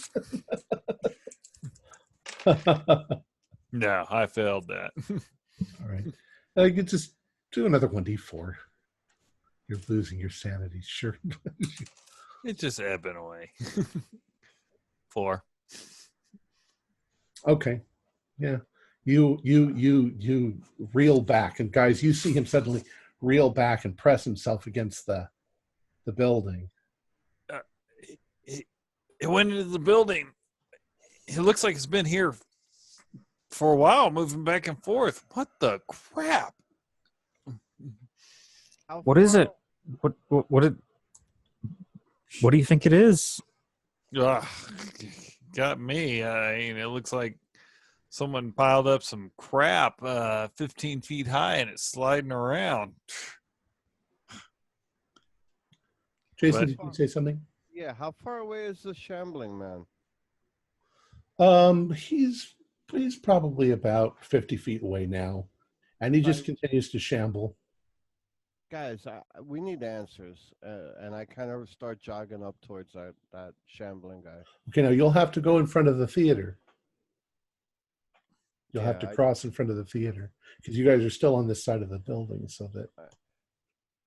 No, I failed that.
All right. You can just do another 1d4. You're losing your sanity, sure.
It's just ebbing away. 4.
Okay. Yeah. You reel back, and guys, you see him suddenly reel back and press himself against the building.
It went into the building. It looks like it's been here for a while, moving back and forth. What the crap?
What is it? What do you think it is?
Ugh, got me. I mean, it looks like someone piled up some crap 15 feet high and it's sliding around.
Jason,
But-
did you say something?
Yeah, how far away is the shambling man?
He's probably about 50 feet away now, and he just continues to shamble.
Guys, we need answers, and I kind of start jogging up towards that shambling guy.
Okay, now you'll have to go in front of the theater. You'll have to
Yeah,
cross in front of the theater because you guys are still on this side of the building, so that.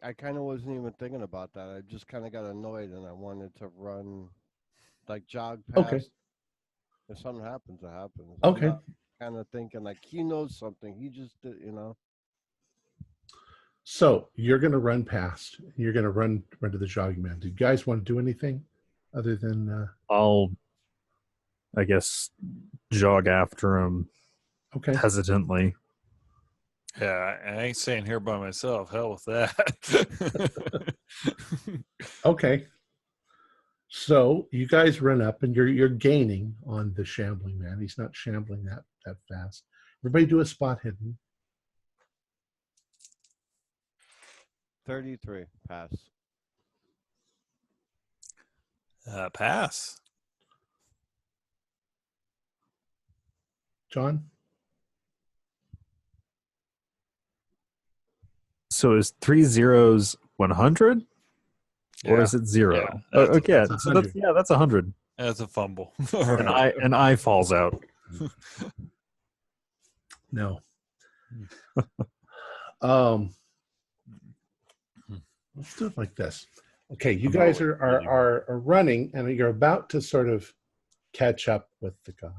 I kind of wasn't even thinking about that. I just kind of got annoyed, and I wanted to run, like jog past.
Okay.
If something happens, it happens.
Okay.
Kind of thinking like he knows something. He just did,
So you're going to run past. You're going to run to the jogging man. Do you guys want to do anything other than?
I'll, I guess, jog after him
Okay.
hesitantly.
Yeah, I ain't staying here by myself. Hell with that.
Okay. So you guys run up, and you're gaining on the shambling man. He's not shambling that fast. Everybody do a spot hidden.
33 pass.
Pass.
John?
So is 3 zeros 100? Or
Yeah.
is it 0?
Yeah,
Oh,
that's-
okay,
that's
so
100.
that's 100.
That's a fumble.
An eye falls out.
No. Let's do it like this. Okay, you guys are running, and you're about to sort of catch up with the guy.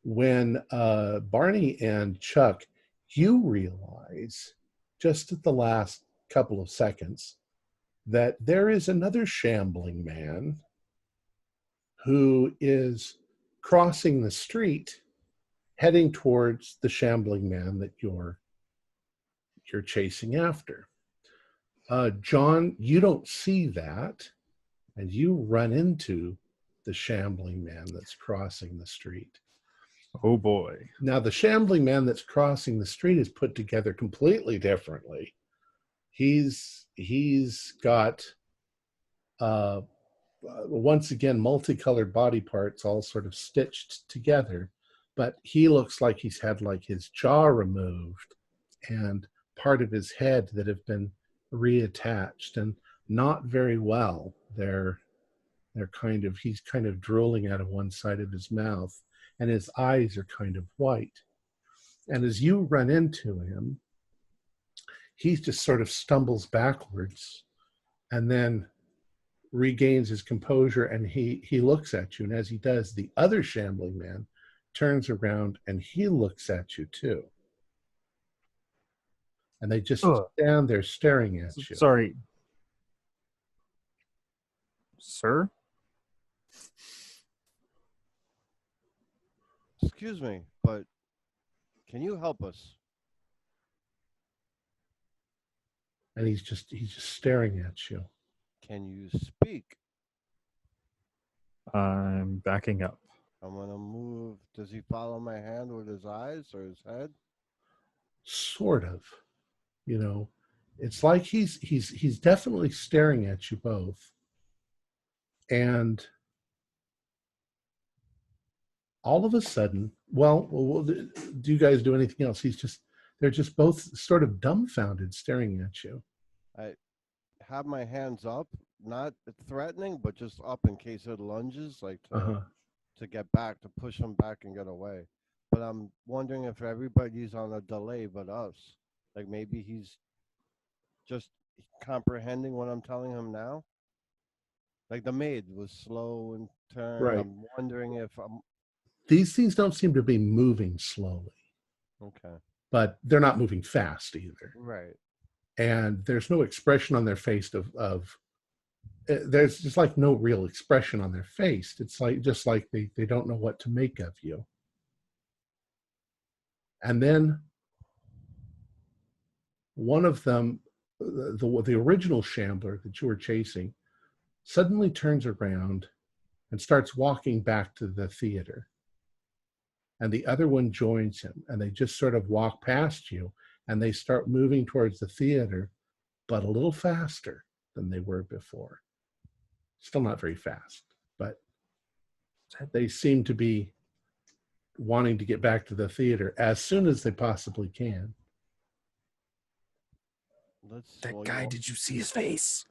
When Barney and Chuck, you realize just at the last couple of seconds that there is another shambling man who is crossing the street heading towards the shambling man that you're chasing after. John, you don't see that, and you run into the shambling man that's crossing the street.
Oh boy.
Now, the shambling man that's crossing the street is put together completely differently. He's got once again multicolored body parts all sort of stitched together, but he looks like he's had like his jaw removed and part of his head that have been reattached, and not very well. He's kind of drooling out of one side of his mouth, and his eyes are kind of white. And as you run into him, he just sort of stumbles backwards and then regains his composure, and he looks at you. And as he does, the other shambling man turns around and he looks at you too. And they just stand there staring at you.
Sorry. Sir?
Excuse me, but can you help us?
And he's just staring at you.
Can you speak?
I'm backing up.
I'm gonna move. Does he follow my hand with his eyes or his head?
Sort of. It's like he's definitely staring at you both, And all of a sudden, do you guys do anything else? They're just both sort of dumbfounded, staring at you.
I have my hands up, not threatening, but just up in case it lunges, like to get back, to push him back and get away. But I'm wondering if everybody's on a delay but us. Like maybe he's just comprehending what I'm telling him now. Like the maid was slow and turned.
Right.
I'm wondering if I'm
These things don't seem to be moving slowly,
okay.
but they're not moving fast either.
Right.
And there's no expression on their face there's just like no real expression on their face. It's like just like they don't know what to make of you. And then one of them, the original shambler that you were chasing, suddenly turns around and starts walking back to the theater. And the other one joins him, and they just sort of walk past you, and they start moving towards the theater, but a little faster than they were before. Still not very fast, but they seem to be wanting to get back to the theater as soon as they possibly can.
That guy, did you see his face?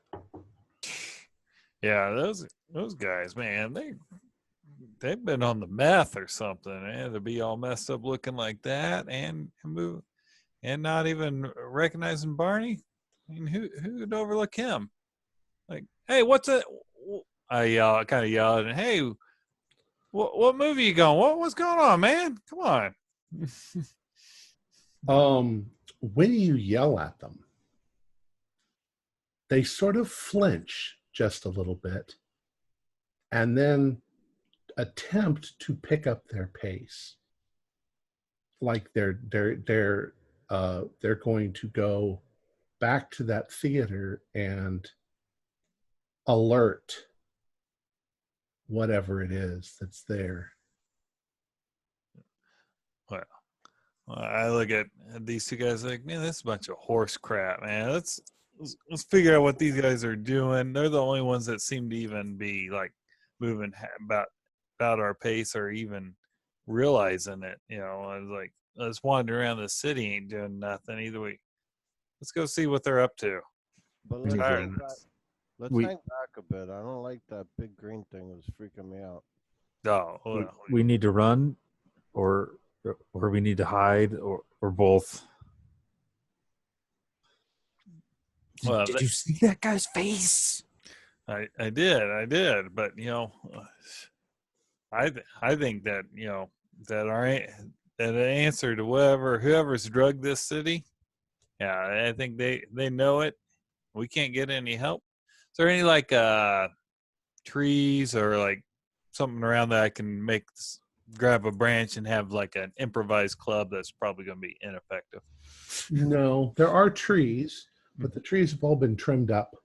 Yeah, those guys, man, they've been on the meth or something, man, to be all messed up looking like that and move and not even recognizing Barney. I mean, who would overlook him? Like, hey, what's it? I kind of yelled, hey, what movie you going? What's going on, man? Come on.
When you yell at them, they sort of flinch just a little bit and then attempt to pick up their pace, like they're going to go back to that theater and alert whatever it is that's there.
Well, I look at these two guys like, man, this is a bunch of horse crap, man. Let's figure out what these guys are doing. They're the only ones that seem to even be like moving about our pace or even realizing it. You know, I was like, let's wander around the city, ain't doing nothing either. Let's go see what they're up to.
But let's hang back a bit. I don't like that big green thing. It was freaking me out.
Oh, well,
we need to run, or we need to hide, or both.
Well,
did you see that guy's face?
I did, but you know, I think that you know that that answer to whoever's drugged this city, yeah, I think they know it. We can't get any help. Is there any like trees or like something around that I can grab a branch and have like an improvised club that's probably going to be ineffective?
No, there are trees, but the trees have all been trimmed up.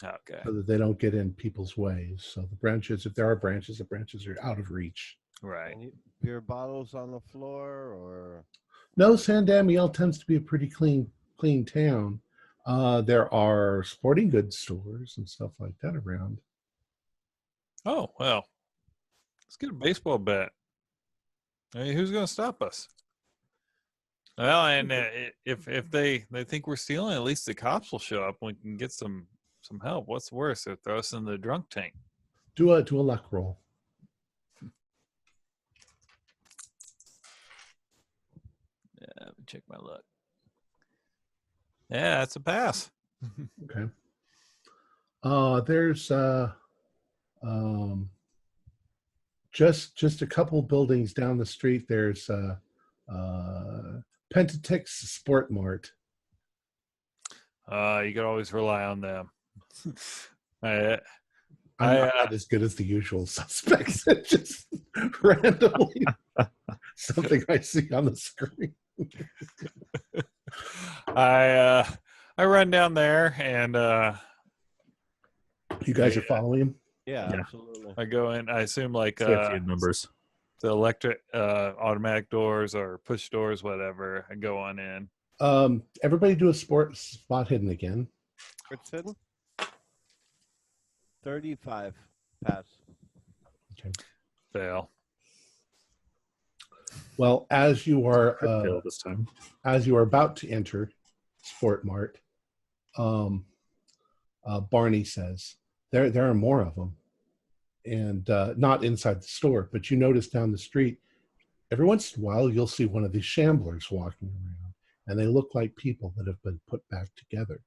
Okay.
So that they don't get in people's ways. So the branches, if there are branches, the branches are out of reach.
Right.
Any beer bottles on the floor, or
no? San Damiel tends to be a pretty clean town. There are sporting goods stores and stuff like that around.
Oh well, let's get a baseball bat. I mean, who's going to stop us? Well, and if they think we're stealing, at least the cops will show up and we can get some help. What's worse? They'll throw us in the drunk tank.
Do a luck roll.
Yeah, let me check my luck. Yeah, that's a pass.
Okay. There's just a couple buildings down the street. There's Pentatix Sport Mart.
You can always rely on them.
I'm not as good as the usual suspects. It's just randomly something I see on the screen.
I run down there and
you guys are following him?
yeah, absolutely.
I go in. I assume like
few numbers,
the electric automatic doors or push doors, whatever. I go on in.
Everybody do a spot hidden again.
What's hidden? 35. Pass.
Okay.
Fail.
Well, as you are
Fail this time.
about to enter Sport Mart, Barney says, there are more of them. And not inside the store, but you notice down the street, every once in a while, you'll see one of these shamblers walking around, and they look like people that have been put back together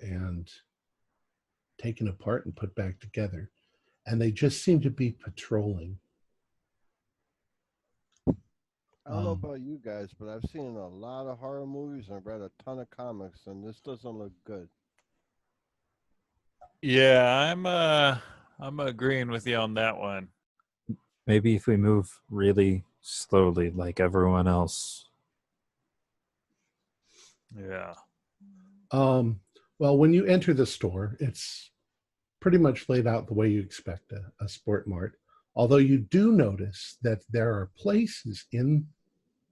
and taken apart and put back together. And they just seem to be patrolling.
I don't know about you guys, but I've seen a lot of horror movies and I've read a ton of comics, and this doesn't look good.
Yeah, I'm agreeing with you on that one.
Maybe if we move really slowly, like everyone else.
Yeah.
Well, when you enter the store, it's pretty much laid out the way you expect a Sport Mart. Although you do notice that there are places in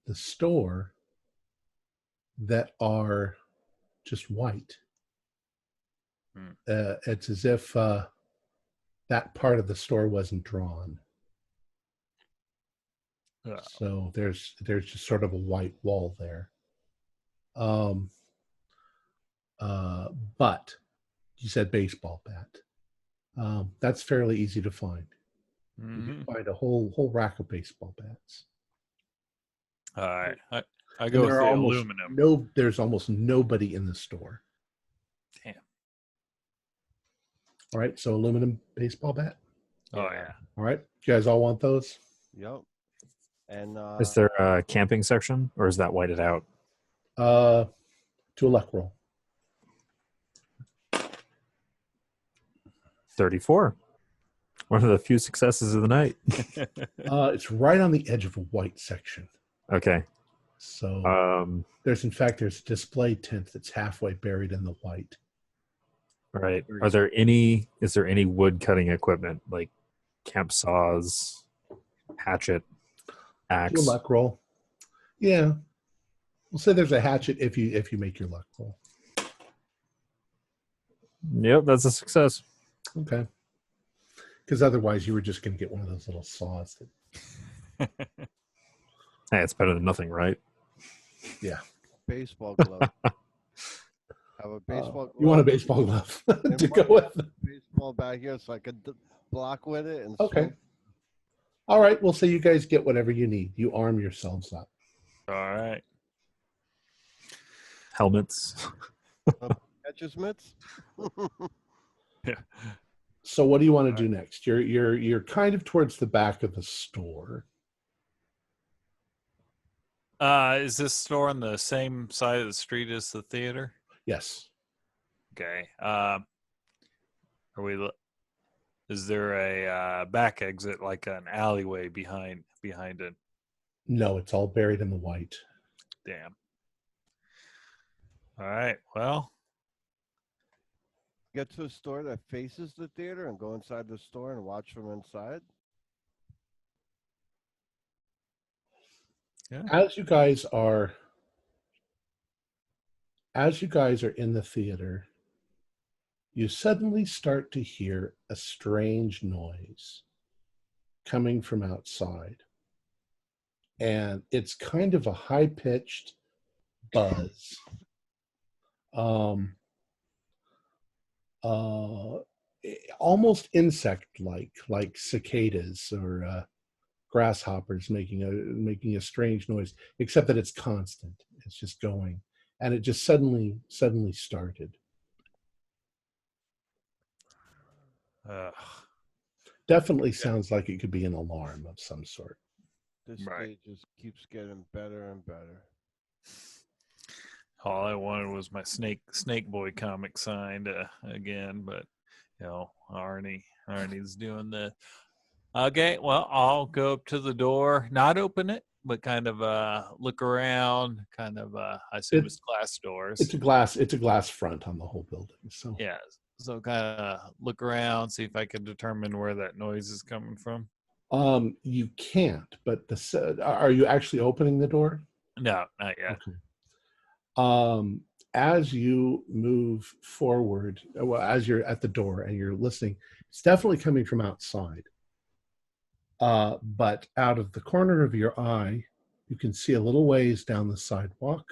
the store that are just white. It's as if that part of the store wasn't drawn.
Yeah.
So there's just sort of a white wall there. But you said baseball bat. That's fairly easy to find. You can find a whole rack of baseball bats.
All right. I
And
go with
there
the
are almost
aluminum.
there's almost nobody in the store.
Damn.
All right, so aluminum baseball bat.
Oh yeah.
All right, you guys all want those?
Yep. And
Is there a camping section, or is that whited out?
To a luck roll.
34. One of the few successes of the night.
It's right on the edge of a white section.
Okay.
So there's a display tent that's halfway buried in the white.
Right. Is there any wood cutting equipment like camp saws, hatchet, axe?
Do a luck roll. Yeah. We'll say there's a hatchet if you make your luck roll.
Yep, that's a success.
Okay. Because otherwise you were just going to get one of those little saws.
Hey, it's better than nothing, right?
Yeah.
baseball glove. Have a baseball glove.
You want a baseball glove
And
to
one
go with?
baseball back here so I could block with it. And
Okay.
swing.
All right. We'll say you guys get whatever you need. You arm yourselves up.
All right.
Helmets.
Catcher's mitts.
Yeah.
So what do you want to do next? You're kind of towards the back of the store.
Is this store on the same side of the street as the theater?
Yes.
Okay. Is there a back exit, like an alleyway behind it?
No, it's all buried in the white.
Damn. All right. Well,
Get to a store that faces the theater and go inside the store and watch from inside.
yeah.
As you guys are in the theater, you suddenly start to hear a strange noise coming from outside. And it's kind of a high-pitched buzz. Almost insect-like, like cicadas or grasshoppers making a strange noise, except that it's constant. It's just going. And it just suddenly started. Definitely sounds like it could be an alarm of some sort.
This
Right.
stage just keeps getting better and better.
All I wanted was my Snake Boy comic signed again, but Arnie's doing the. Okay, well, I'll go up to the door, not open it, but kind of look around. Kind of, I assume it's glass doors.
It's a glass front on the whole building. So
yeah, so kind of look around, see if I can determine where that noise is coming from.
You can't. But are you actually opening the door?
No, not yet.
Okay. as you move forward, well, as you're at the door and you're listening, it's definitely coming from outside. But out of the corner of your eye, you can see a little ways down the sidewalk.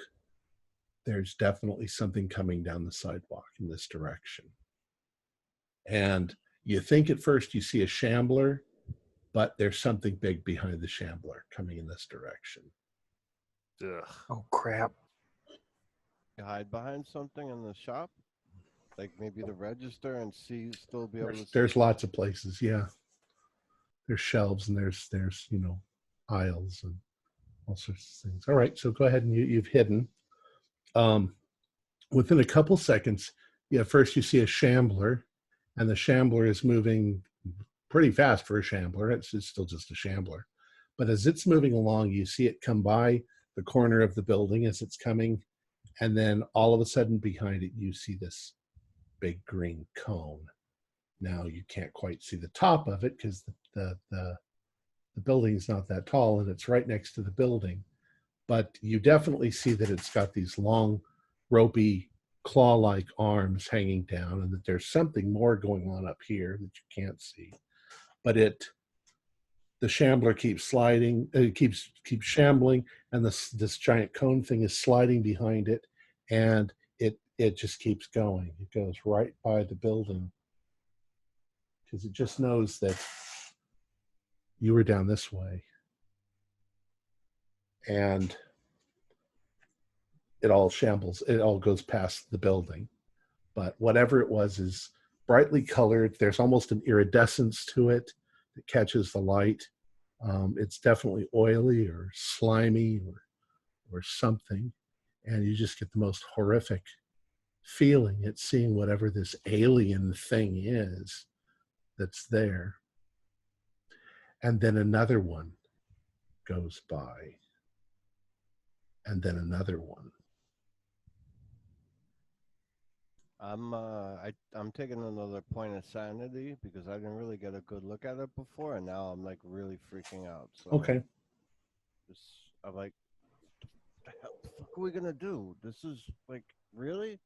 There's definitely something coming down the sidewalk in this direction. And you think at first you see a shambler, but there's something big behind the shambler coming in this direction.
Ugh.
Oh crap!
You hide behind something in the shop, like maybe the register, and still be able to.
There's lots of places, yeah. There's shelves and there's aisles and all sorts of things. All right, so go ahead and you've hidden. Within a couple seconds, first you see a shambler, and the shambler is moving pretty fast for a shambler. It's still just a shambler. But as it's moving along, you see it come by the corner of the building as it's coming, and then all of a sudden behind it, you see this big green cone. Now you can't quite see the top of it because the building's not that tall and it's right next to the building. But you definitely see that it's got these long, ropey, claw-like arms hanging down, and that there's something more going on up here that you can't see. But the shambler keeps sliding, keeps shambling, and this giant cone thing is sliding behind it, and it just keeps going. It goes right by the building because it just knows that you were down this way. And it all shambles. It all goes past the building. But whatever it was is brightly colored. There's almost an iridescence to it that catches the light. It's definitely oily or slimy or something. And you just get the most horrific feeling at seeing whatever this alien thing is that's there. And then another one goes by. And then another one.
I'm taking another point of sanity because I didn't really get a good look at it before, and now I'm like really freaking out. So
Okay.
I'm like, what the fuck are we gonna do? This is like really,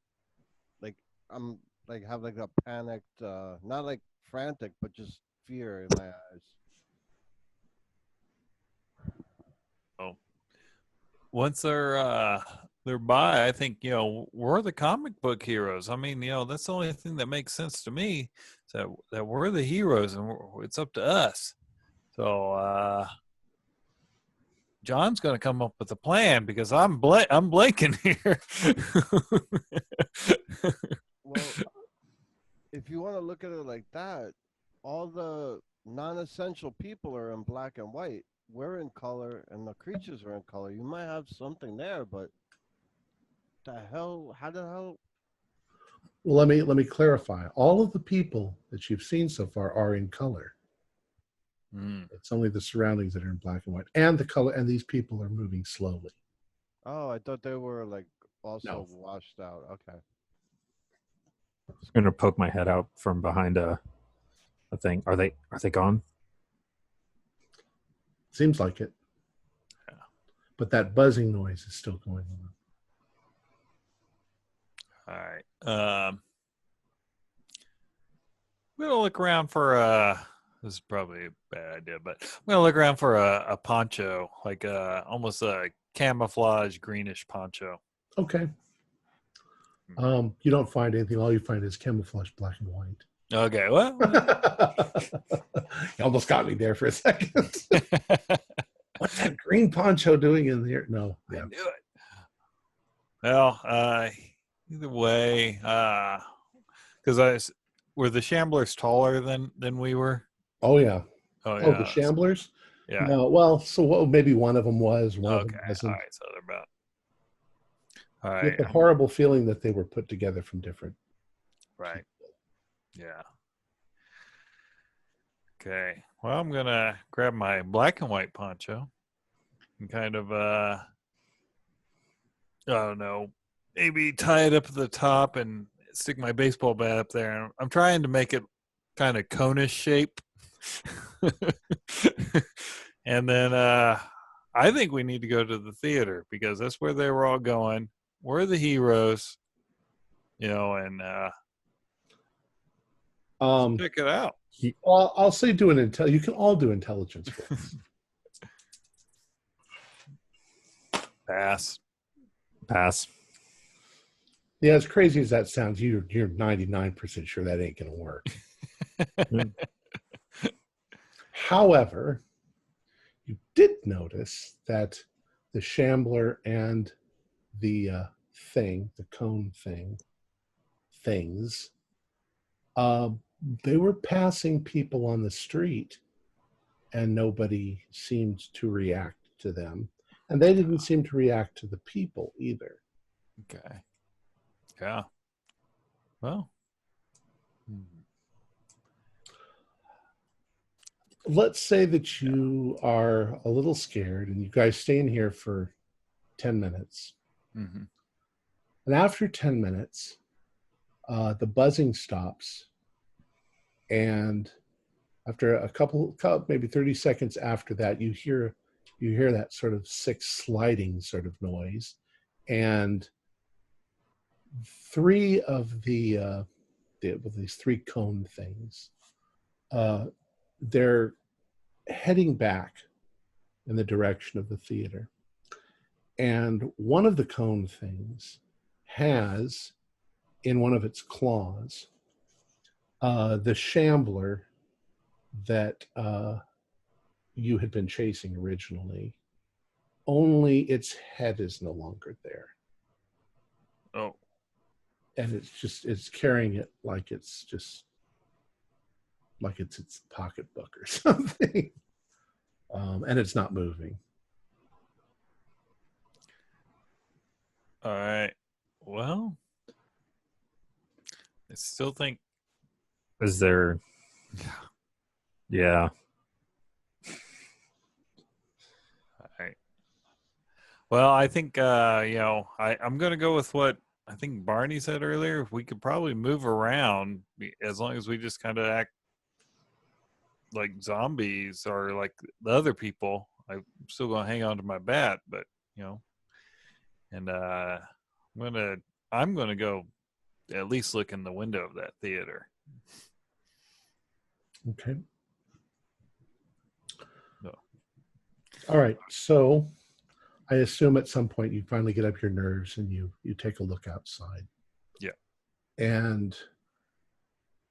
like I'm like have like a panicked, not like frantic, but just fear in my eyes.
Oh, once they're by, I think we're the comic book heroes. I mean, that's the only thing that makes sense to me. So that we're the heroes, and it's up to us. So John's going to come up with a plan because I'm blanking here.
Well, if you want to look at it like that, all the non-essential people are in black and white. We're in color, and the creatures are in color. You might have something there, but how the hell?
Well, let me clarify. All of the people that you've seen so far are in color. It's only the surroundings that are in black and white, and the color. And these people are moving slowly.
Oh, I thought they were like also
No.
washed out. Okay.
I'm gonna poke my head out from behind a thing. Are they gone?
Seems like it.
Yeah.
But that buzzing noise is still going on.
All right. We're gonna look around for this is probably a bad idea, but I'm gonna look around for a poncho, like almost a camouflage greenish poncho.
Okay. You don't find anything. All you find is camouflage black and white.
Okay, well.
You almost got me there for a second. What's that green poncho doing in there? No.
I
Yeah.
knew it. Well, either way, because were the Shamblers taller than we were?
Oh yeah.
Oh yeah.
Oh, the Shamblers?
Yeah.
No. Well, so maybe one of them was. One of them
Okay.
wasn't.
All right. So they're about. All
You
right.
get the horrible feeling that they were put together from different.
Right. Yeah. Okay. Well, I'm gonna grab my black and white poncho and kind of I don't know, maybe tie it up at the top and stick my baseball bat up there. I'm trying to make it kind of conish shape. And then I think we need to go to the theater because that's where they were all going. We're the heroes. and
Um,
check it out.
well, I'll say do an intel. You can all do intelligence rolls.
Pass.
Pass.
Yeah, as crazy as that sounds, you're 99% sure that ain't gonna work. However, you did notice that the shambler and the cone things, they were passing people on the street, and nobody seemed to react to them, and they didn't seem to react to the people either.
Okay. Yeah. Well.
Let's say that you are a little scared, and you guys stay in here for 10 minutes.
Mm-hmm.
And after 10 minutes, the buzzing stops. And after a couple, maybe 30 seconds after that, you hear that sort of sick sliding sort of noise. And three of these three cone things, they're heading back in the direction of the theater. And one of the cone things has in one of its claws the shambler that you had been chasing originally, only its head is no longer there.
Oh.
And it's carrying it like it's its pocketbook or something. And it's not moving.
All right. Well, I still think.
Is there? Yeah.
All right. Well, I think I'm going to go with what I think Barney said earlier. We could probably move around as long as we just kind of act like zombies or like the other people. I'm still going to hang on to my bat, but and I'm going to go at least look in the window of that theater.
Okay.
No.
All right. So I assume at some point you finally get up your nerves and you take a look outside.
Yeah.
And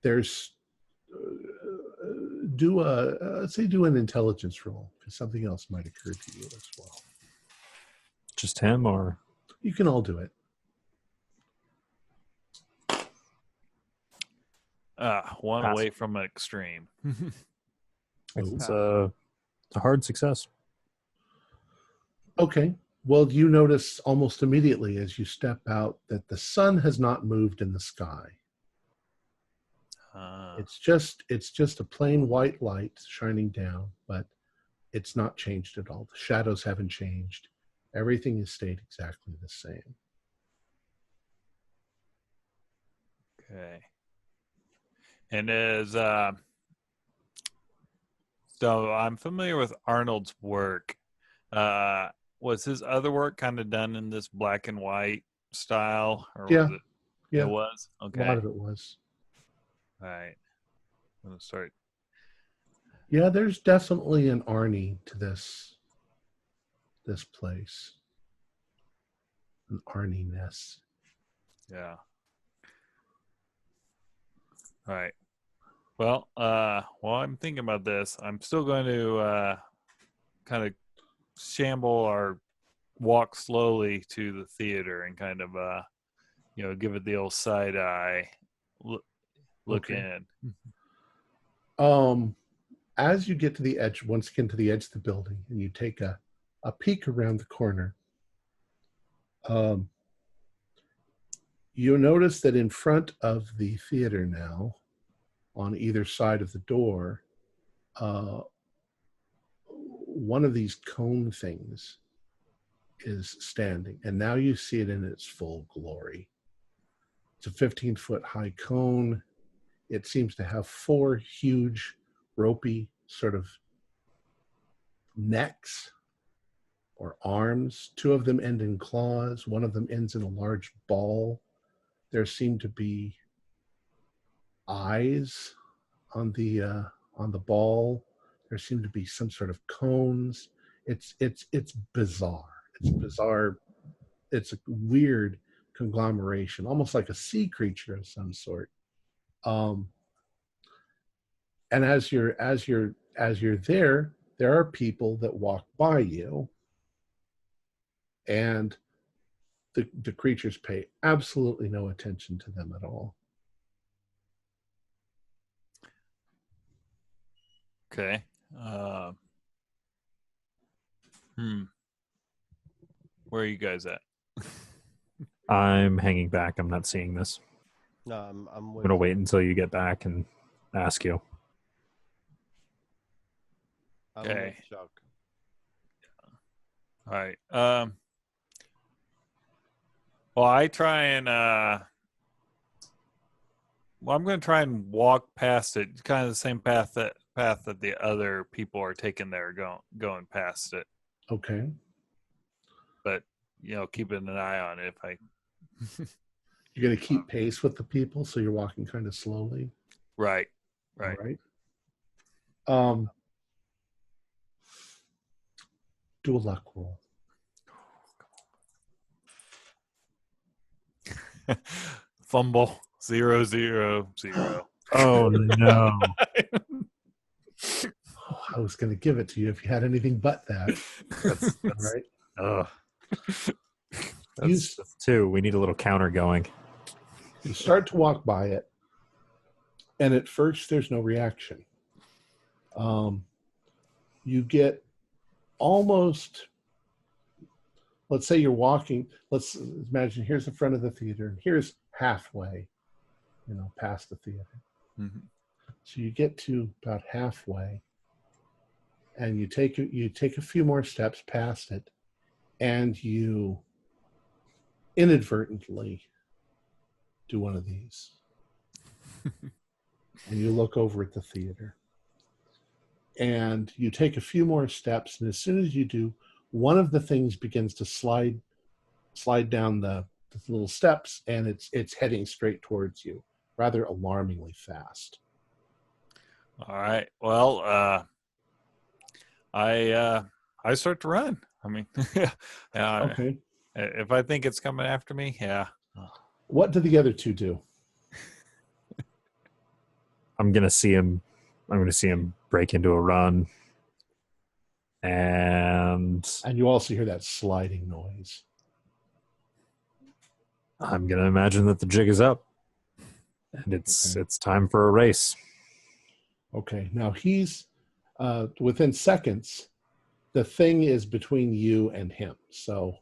there's do an intelligence roll, because something else might occur to you as well.
Just him, or
you can all do it.
One
Pass.
away from an extreme.
it's a hard success.
Okay. Well, you notice almost immediately as you step out that the sun has not moved in the sky. It's just a plain white light shining down, but it's not changed at all. The shadows haven't changed. Everything has stayed exactly the same.
Okay. And so I'm familiar with Arnold's work. Was his other work kind of done in this black and white style, or
Yeah.
was it?
Yeah.
It was. Okay.
A lot of it was.
All right. I'm gonna start.
Yeah, there's definitely an Arnie to this place. An Arnie-ness.
Yeah. All right. Well, while I'm thinking about this, I'm still going to kind of shamble or walk slowly to the theater and kind of give it the old side eye look
Okay.
in.
As you get to the edge, once again to the edge of the building, and you take a peek around the corner, you'll notice that in front of the theater now, on either side of the door, one of these cone things is standing, and now you see it in its full glory. It's a 15-foot high cone. It seems to have 4 huge, ropey sort of necks or arms. 2 of them end in claws. 1 of them ends in a large ball. There seem to be eyes on the ball. There seem to be some sort of cones. It's bizarre. It's bizarre. It's a weird conglomeration, almost like a sea creature of some sort. And as you're there are people that walk by you, and the creatures pay absolutely no attention to them at all.
Okay. Where are you guys at?
I'm hanging back. I'm not seeing this.
No, I'm
I'm
with
gonna
you.
wait until you get back and ask you.
I'm
Okay.
with Chuck.
All right. Well, I try and I'm going to try and walk past it, kind of the same path that the other people are taking there, going past it.
Okay.
But keeping an eye on it if I.
You're going to keep pace with the people, so you're walking kind of slowly.
Right.
All right. Do a luck roll.
Fumble 0, 0, 0.
Oh no!
I was going to give it to you if you had anything but that.
That's
All right.
ugh. That's two. We need a little counter going.
You start to walk by it, and at first there's no reaction. You get almost, let's say you're walking, let's imagine here's the front of the theater, and here's halfway, past the theater.
Mm-hmm.
So you get to about halfway, and you take a few more steps past it, and you inadvertently do one of these. And you look over at the theater. And you take a few more steps, and as soon as you do, one of the things begins to slide down the little steps, and it's heading straight towards you, rather alarmingly fast.
All right. Well, I start to run. I mean,
Okay.
If I think it's coming after me, yeah.
What do the other two do?
I'm gonna see him break into a run, and
you also hear that sliding noise.
I'm gonna imagine that the jig is up, and it's time for a race.
Okay. Now he's within seconds. The thing is between you and him. So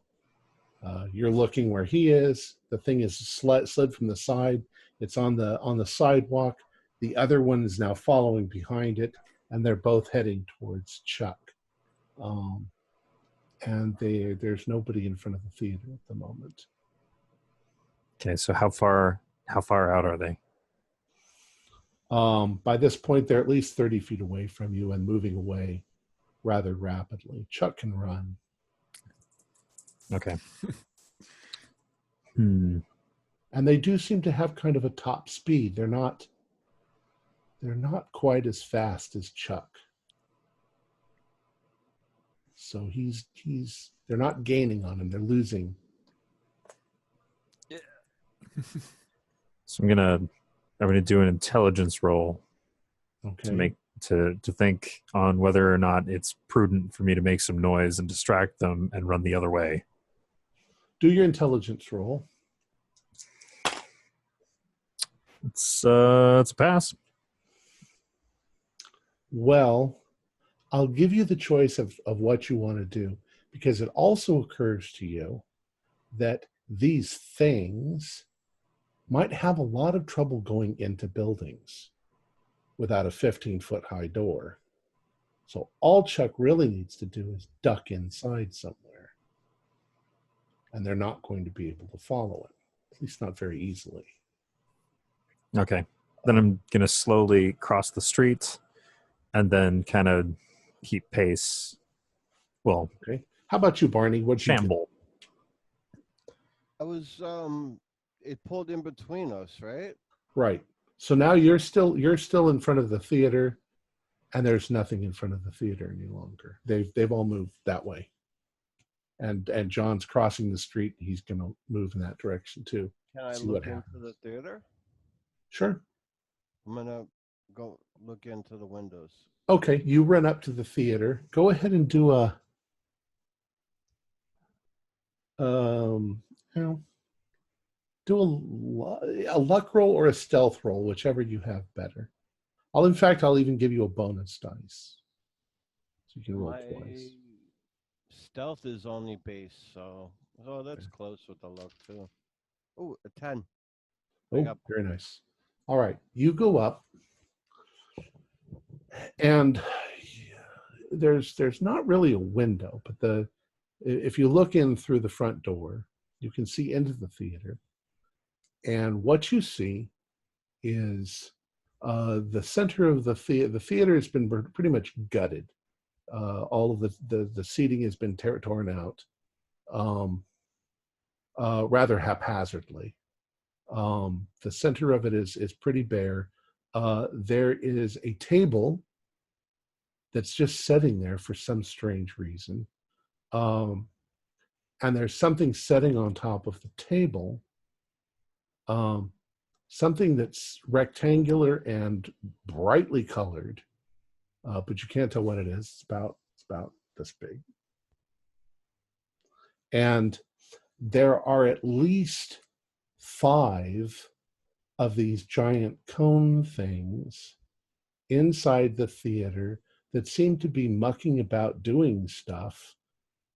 you're looking where he is. The thing is slid from the side. It's on the sidewalk. The other one is now following behind it, and they're both heading towards Chuck. And there's nobody in front of the theater at the moment.
Okay, so how far out are they?
By this point, they're at least 30 feet away from you and moving away rather rapidly. Chuck can run.
Okay.
And they do seem to have kind of a top speed. They're not quite as fast as Chuck. So they're not gaining on him, they're losing.
Yeah.
So I'm gonna do an intelligence roll
Okay.
to think on whether or not it's prudent for me to make some noise and distract them and run the other way.
Do your intelligence roll.
It's a pass.
Well, I'll give you the choice of what you want to do, because it also occurs to you that these things might have a lot of trouble going into buildings without a 15-foot high door. So all Chuck really needs to do is duck inside somewhere. And they're not going to be able to follow him, at least not very easily.
Okay. Then I'm gonna slowly cross the street and then kind of keep pace. Well,
Okay. How about you, Barney? What'd you do?
shamble.
I was it pulled in between us, right?
Right. So now you're still in front of the theater, and there's nothing in front of the theater any longer. They've all moved that way. And John's crossing the street. He's going to move in that direction too.
Can I
See
look
what
into
happens.
the theater?
Sure.
I'm gonna go look into the windows.
Okay, you run up to the theater. Go ahead and do a you know, do a luck roll or a stealth roll, whichever you have better. I'll even give you a bonus dice, so you can roll
My
twice.
stealth is only base, so that's close with the luck too. Oh, a 10. I
Oh,
got-
very nice. All right, you go up, and there's not really a window, but if you look in through the front door, you can see into the theater, and what you see is the center of the theater. The theater has been pretty much gutted. All of the seating has been torn out, rather haphazardly. The center of it is pretty bare. There is a table that's just sitting there for some strange reason. And there's something sitting on top of the table, something that's rectangular and brightly colored, but you can't tell what it is. It's about this big. And there are at least 5 of these giant cone things inside the theater that seem to be mucking about doing stuff.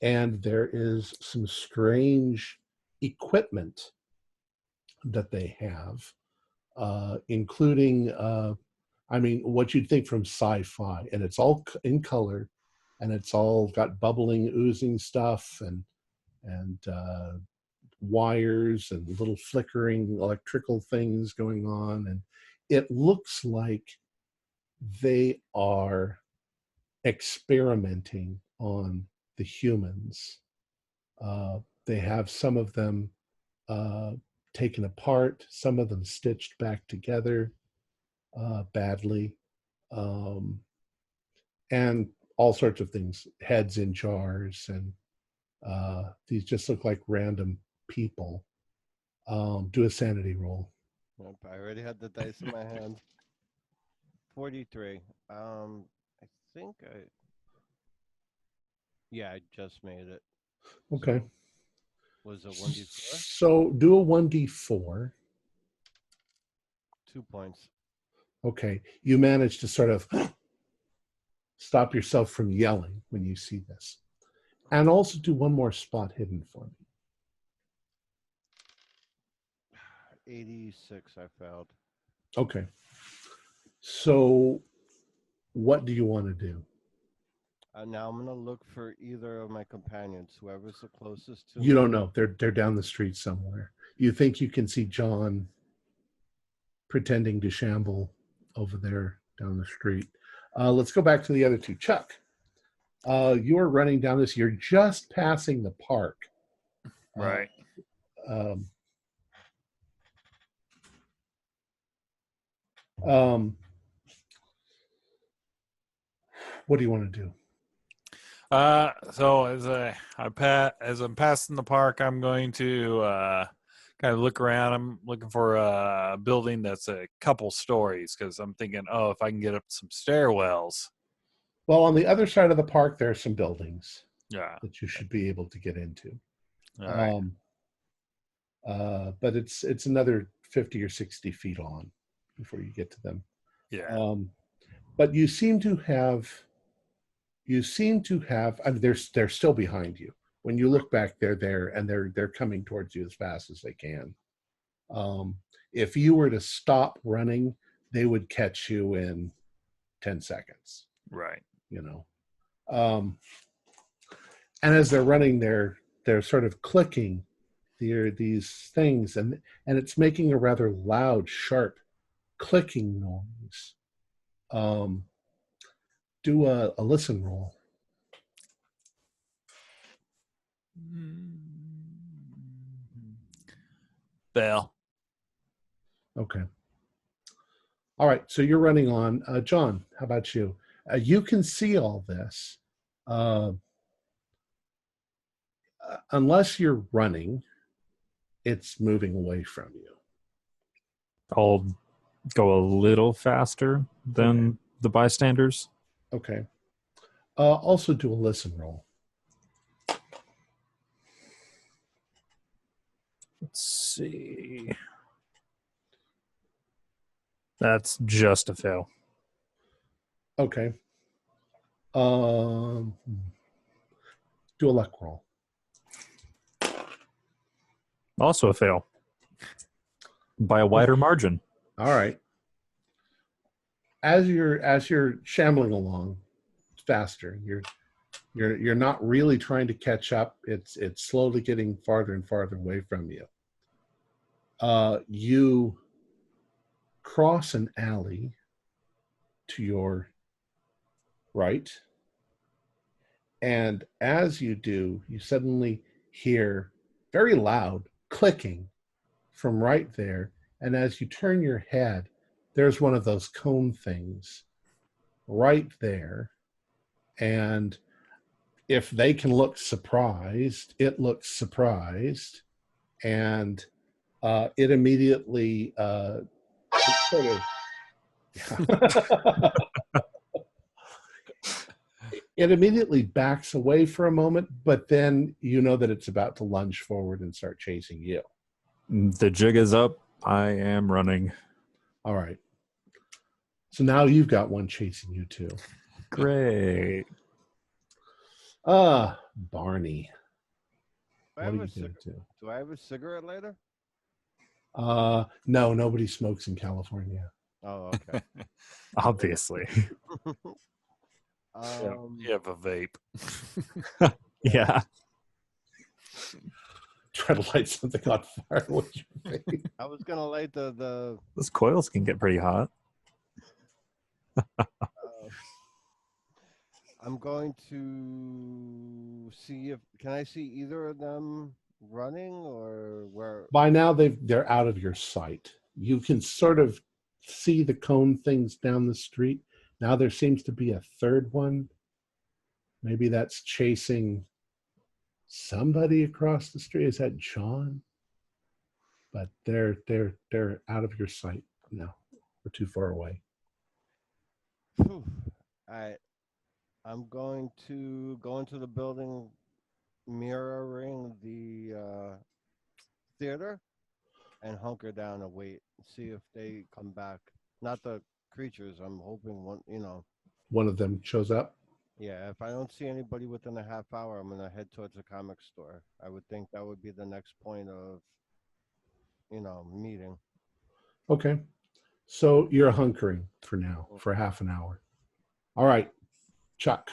And there is some strange equipment that they have, including, what you'd think from sci-fi. And it's all in color, and it's all got bubbling, oozing stuff, and wires and little flickering electrical things going on. And it looks like they are experimenting on the humans. They have some of them taken apart, some of them stitched back together badly, and all sorts of things, heads in jars, and these just look like random people. Do a sanity roll.
Yep, I already had the dice in my hand. 43. I think yeah, I just made it.
Okay.
So, was it 1d4?
So do a 1d4.
2 points.
Okay. You manage to sort of stop yourself from yelling when you see this. And also do one more spot hidden for me.
86 I failed.
Okay. So what do you want to do?
Now I'm going to look for either of my companions, whoever's the closest to
You
me.
don't know. They're down the street somewhere. You think you can see John pretending to shamble over there down the street. Let's go back to the other two. Chuck, you're running down this. You're just passing the park.
Right.
What do you want to do?
So as I'm passing the park, I'm going to kind of look around. I'm looking for a building that's a couple stories because I'm thinking, oh, if I can get up some stairwells.
Well, on the other side of the park, there are some buildings
Yeah.
that you should be able to get into.
All right.
But it's another 50 or 60 feet on before you get to them.
Yeah.
But you seem to have. I mean, they're still behind you. When you look back, they're there, and they're coming towards you as fast as they can. If you were to stop running, they would catch you in 10 seconds.
Right.
You know. And as they're running, they're sort of clicking these things, and it's making a rather loud, sharp clicking noise. Do a listen roll.
Fail.
Okay. All right. So you're running on. John, how about you? You can see all this. Unless you're running, it's moving away from you.
I'll go a little faster than the bystanders.
Okay. Also do a listen roll.
Let's see. That's just a fail.
Okay. Do a luck roll.
Also a fail. By a wider margin.
All right. As you're shambling along faster, you're not really trying to catch up. It's slowly getting farther and farther away from you. You cross an alley to your right, and as you do, you suddenly hear very loud clicking from right there, and as you turn your head, there's one of those cone things right there, and if they can look surprised, it looks surprised, and it immediately sort of it immediately backs away for a moment, but then you know that it's about to lunge forward and start chasing you.
The jig is up. I am running.
All right. So now you've got one chasing you too.
Great.
Barney.
Do I
What
have
are
a
you going to do?
Do I have a cigarette later?
No, nobody smokes in California.
Oh, okay.
Obviously.
You have a vape.
Yeah.
Try to light something on fire with your face.
I was gonna light the
Those coils can get pretty hot.
I'm going to see if can I see either of them running or where.
By now they're out of your sight. You can sort of see the cone things down the street. Now there seems to be a third one. Maybe that's chasing somebody across the street. Is that John? But they're out of your sight now. We're too far away.
Phew. I'm going to go into the building mirroring the theater and hunker down and wait and see if they come back. Not the creatures. I'm hoping
One of them shows up.
Yeah, if I don't see anybody within a half hour, I'm gonna head towards a comic store. I would think that would be the next point of, meeting.
Okay. So you're hunkering for now for half an hour. All right, Chuck.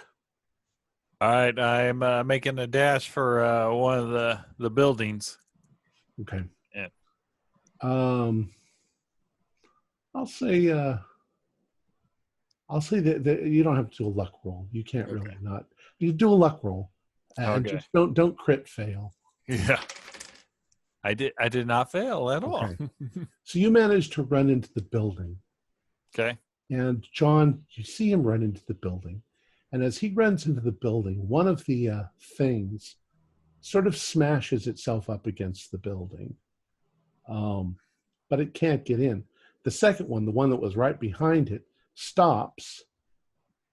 All right, I'm making a dash for one of the buildings.
Okay.
Yeah.
I'll say that you don't have to do a luck roll. You can't really
Okay.
not. You do a luck roll, and
Okay.
just don't crit fail.
Yeah. I did not fail at all.
Okay. So you managed to run into the building,
Okay.
and John, you see him run into the building, and as he runs into the building, one of the things sort of smashes itself up against the building, but it can't get in. The second one, the one that was right behind it, stops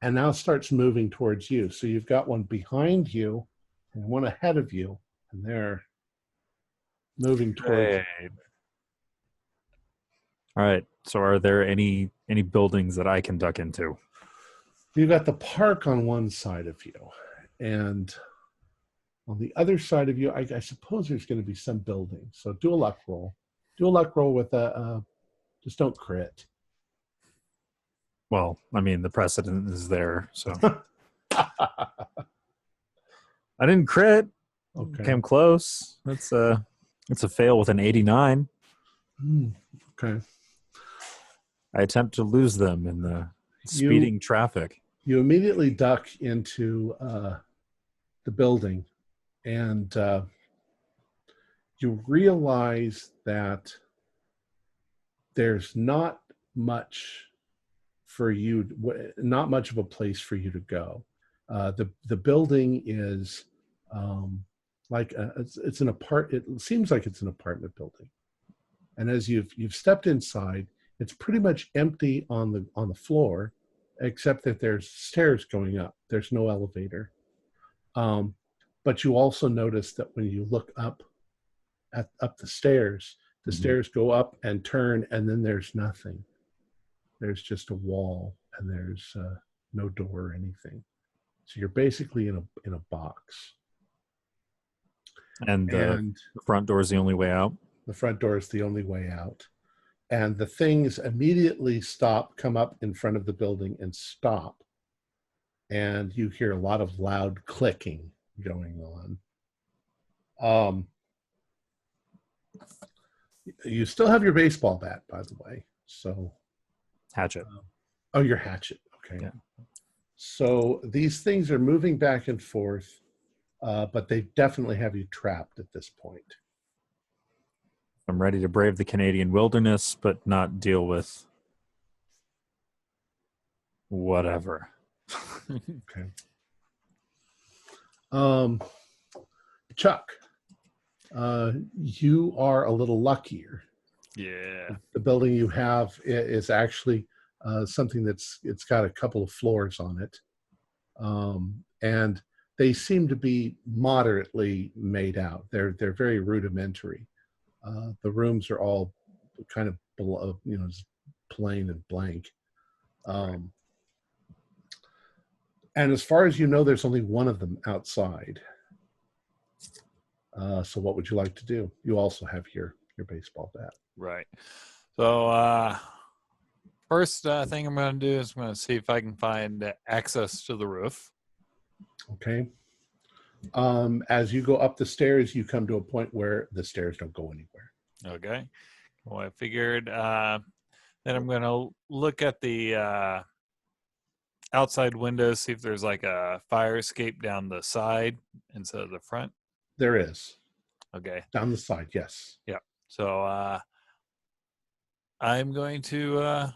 and now starts moving towards you. So you've got one behind you and one ahead of you, and they're moving towards you.
Great. All right. So are there any buildings that I can duck into?
You've got the park on one side of you, and on the other side of you, I suppose there's going to be some building. So do a luck roll. Do a luck roll with just don't crit.
Well, I mean, the precedent is there, so. I didn't crit.
Okay.
Came close. It's a fail with an 89.
Okay.
I attempt to lose them in the speeding traffic.
You immediately duck into the building, and you realize that there's not much for you, not much of a place for you to go. The building is it's an it seems like it's an apartment building, and as you've stepped inside, it's pretty much empty on the floor, except that there's stairs going up. There's no elevator. But you also notice that when you look up the stairs, the stairs go up and turn, and then there's nothing. There's just a wall, and there's no door or anything. So you're basically in a box.
And the front door is the only way out?
The front door is the only way out. And the things immediately come up in front of the building and stop. And you hear a lot of loud clicking going on. You still have your baseball bat, by the way. So
hatchet.
Your hatchet. Okay.
Yeah.
So these things are moving back and forth, but they definitely have you trapped at this point.
I'm ready to brave the Canadian wilderness, but not deal with whatever.
Okay. Chuck, you are a little luckier.
Yeah.
The building you have is actually something it's got a couple of floors on it, and they seem to be moderately made out. They're very rudimentary. The rooms are all kind of below, just plain and blank. And as far as you know, there's only one of them outside. So what would you like to do? You also have your baseball bat.
Right. So first thing I'm going to do is I'm going to see if I can find access to the roof.
Okay. As you go up the stairs, you come to a point where the stairs don't go anywhere.
Okay. Well, I figured then I'm going to look at the outside windows, see if there's like a fire escape down the side instead of the front.
There is.
Okay.
Down the side, yes.
Yeah. So I'm going to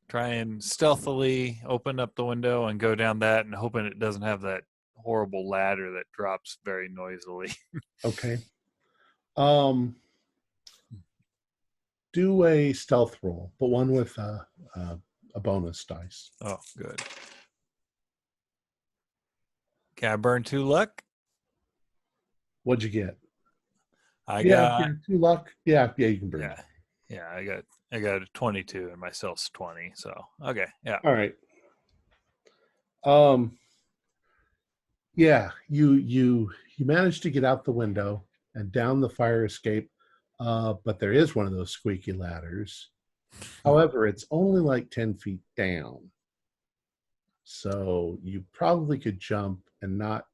try and stealthily open up the window and go down that, and hoping it doesn't have that horrible ladder that drops very noisily.
Okay. Do a stealth roll, but one with a bonus dice.
Oh, good. Can I burn 2 luck?
What'd you get?
I got
2 luck. Yeah, you can burn.
Yeah. Yeah, I got a 22 and my stealth's 20. So okay, yeah.
All right. Yeah, you managed to get out the window and down the fire escape, but there is one of those squeaky ladders. However, it's only like 10 feet down, so you probably could jump and not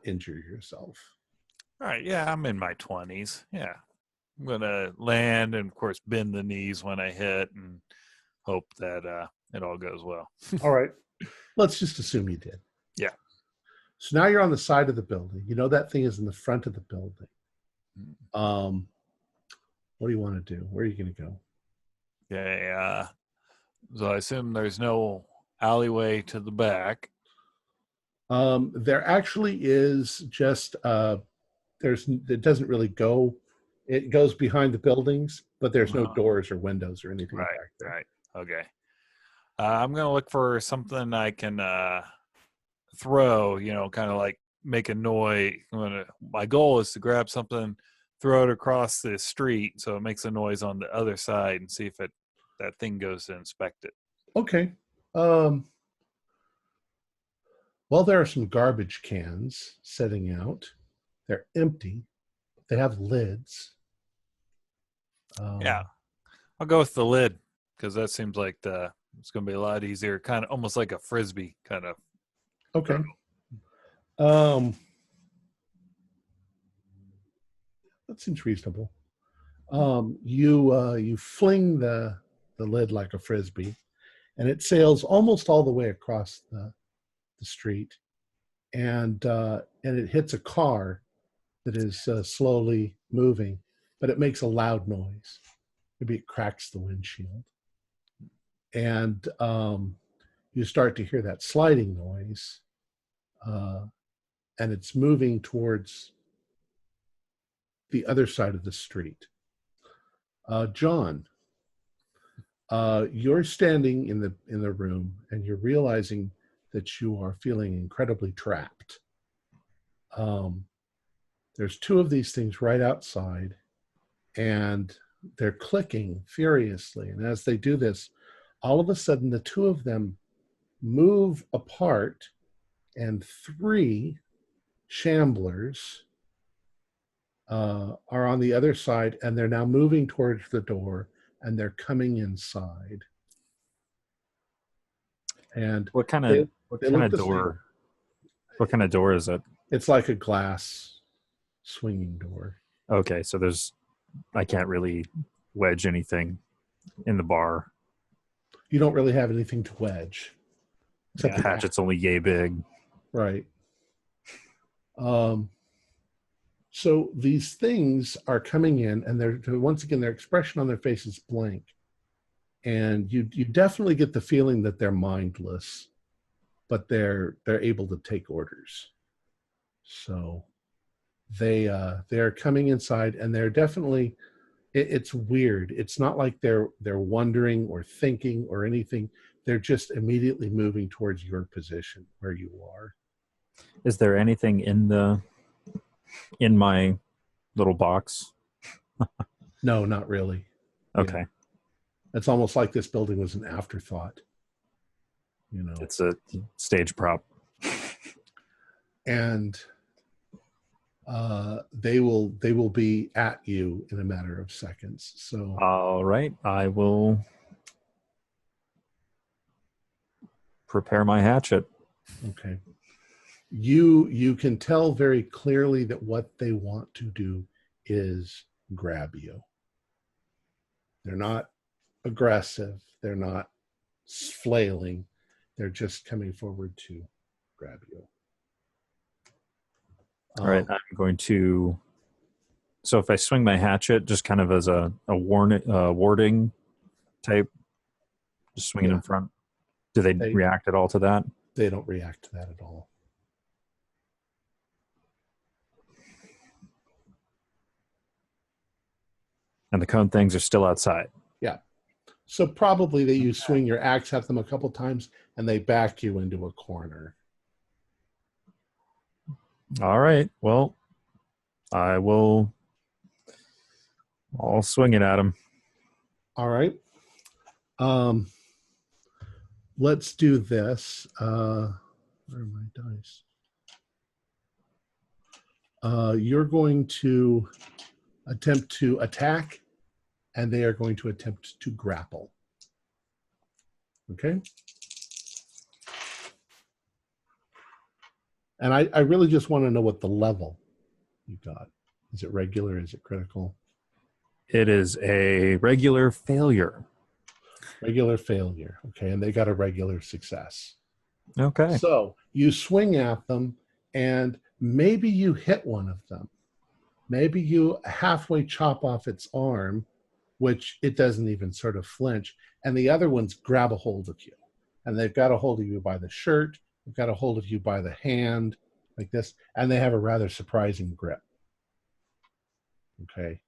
injure yourself.
All right, yeah, I'm in my 20s. Yeah. I'm going to land and, of course, bend the knees when I hit and hope that it all goes well.
All right. Let's just assume you did.
Yeah.
So now you're on the side of the building. You know that thing is in the front of the building. What do you want to do? Where are you going to go?
Okay, so I assume there's no alleyway to the back.
There actually is just it doesn't really go. It goes behind the buildings, but there's no doors or windows or anything back there.
Right. Okay. I'm going to look for something I can throw, kind of like make a noise. My goal is to grab something, throw it across the street so it makes a noise on the other side and see if that thing goes to inspect it.
Okay. Well, there are some garbage cans sitting out. They're empty. They have lids.
Yeah. I'll go with the lid because that seems like it's going to be a lot easier, kind of almost like a Frisbee kind of.
Okay. That seems reasonable. You fling the lid like a Frisbee, and it sails almost all the way across the street, and it hits a car that is slowly moving, but it makes a loud noise. Maybe it cracks the windshield. And you start to hear that sliding noise. And it's moving towards the other side of the street. John, you're standing in the room, and you're realizing that you are feeling incredibly trapped. There's two of these things right outside, and they're clicking furiously. And as they do this, all of a sudden, the two of them move apart, and three shamblers are on the other side, and they're now moving towards the door, and they're coming inside. And
what kind of door? What kind of door is it?
It's like a glass swinging door.
Okay, so I can't really wedge anything in the bar.
You don't really have anything to wedge.
Except the hatchet's only yay big.
Right. So these things are coming in, and they're, once again, their expression on their face is blank. And you definitely get the feeling that they're mindless, but they're able to take orders. So they're coming inside, and they're definitely, it's weird. It's not like they're wondering or thinking or anything. They're just immediately moving towards your position where you are.
Is there anything in my little box?
No, not really.
Okay.
Yeah. It's almost like this building was an afterthought. You know,
it's a stage prop.
And they will be at you in a matter of seconds. So
all right, I will prepare my hatchet.
Okay. You can tell very clearly that what they want to do is grab you. They're not aggressive. They're not flailing. They're just coming forward to grab you.
All right, I'm going to. So if I swing my hatchet, just kind of as a warding type, just swing it in front. Do they react at all to that?
They don't react to that at all.
And the cone things are still outside.
Yeah. So probably that you swing your axe at them a couple times, and they back you into a corner.
All right. Well, I'll swing it at him.
All right. Let's do this. Where are my dice? You're going to attempt to attack, and they are going to attempt to grapple. Okay? And I really just want to know what the level you got. Is it regular? Is it critical?
It is a regular failure.
Regular failure. Okay, and they got a regular success.
Okay.
So you swing at them, and maybe you hit one of them. Maybe you halfway chop off its arm, which it doesn't even sort of flinch, and the other ones grab a hold of you. And they've got a hold of you by the shirt, they've got a hold of you by the hand, like this, and they have a rather surprising grip. Okay.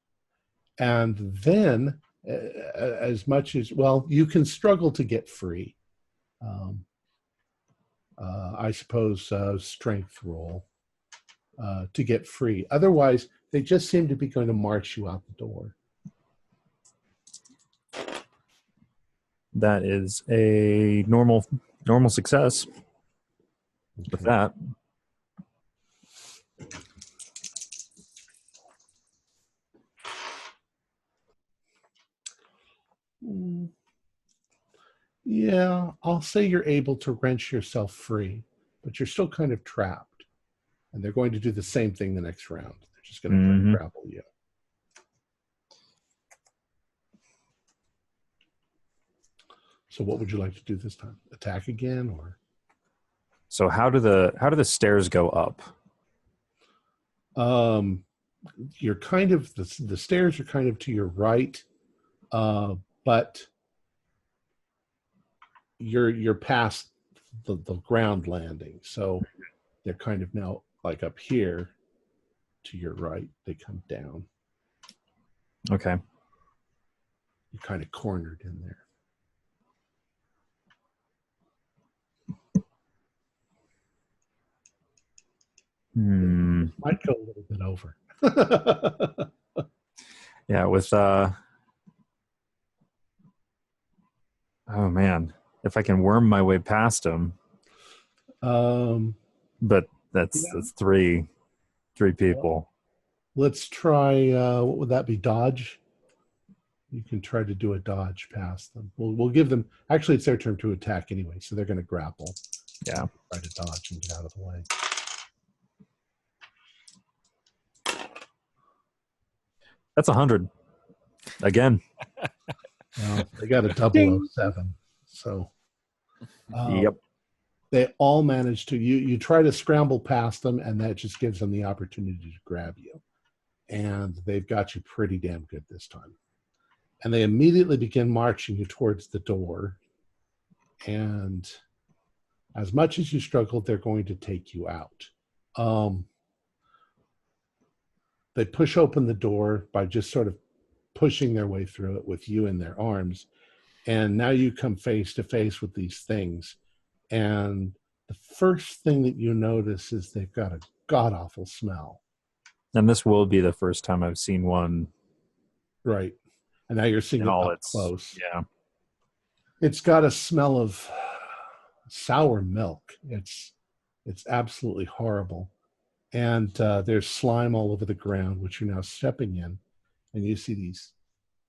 And then, as much as, well, you can struggle to get free. I suppose strength roll to get free. Otherwise, they just seem to be going to march you out the door.
That is a normal success. Okay. With that.
Yeah, I'll say you're able to wrench yourself free, but you're still kind of trapped. And they're going to do the same thing the next round. They're just going to try and grapple you. So what would you like to do this time? Attack again, or?
So how do the stairs go up?
You're kind of the stairs are kind of to your right. But you're past the ground landing, so they're kind of now like up here to your right. They come down.
Okay.
You're kind of cornered in there. Might go a little bit over.
Yeah, with oh man, if I can worm my way past him. But that's three people.
Let's try. What would that be? Dodge. You can try to do a dodge past them. We'll give them. Actually, it's their turn to attack anyway, so they're going to grapple.
Yeah.
Try to dodge and get out of the way.
That's 100. Again.
Well, they got a 007. So.
Yep.
They all manage to. You try to scramble past them, and that just gives them the opportunity to grab you. And they've got you pretty damn good this time. And they immediately begin marching you towards the door. And as much as you struggle, they're going to take you out. They push open the door by just sort of pushing their way through it with you in their arms. And now you come face to face with these things. And the first thing that you notice is they've got a god-awful smell.
And this will be the first time I've seen one.
Right. And now you're seeing it up close.
Yeah.
It's got a smell of sour milk. It's absolutely horrible. And there's slime all over the ground, which you're now stepping in. And you see these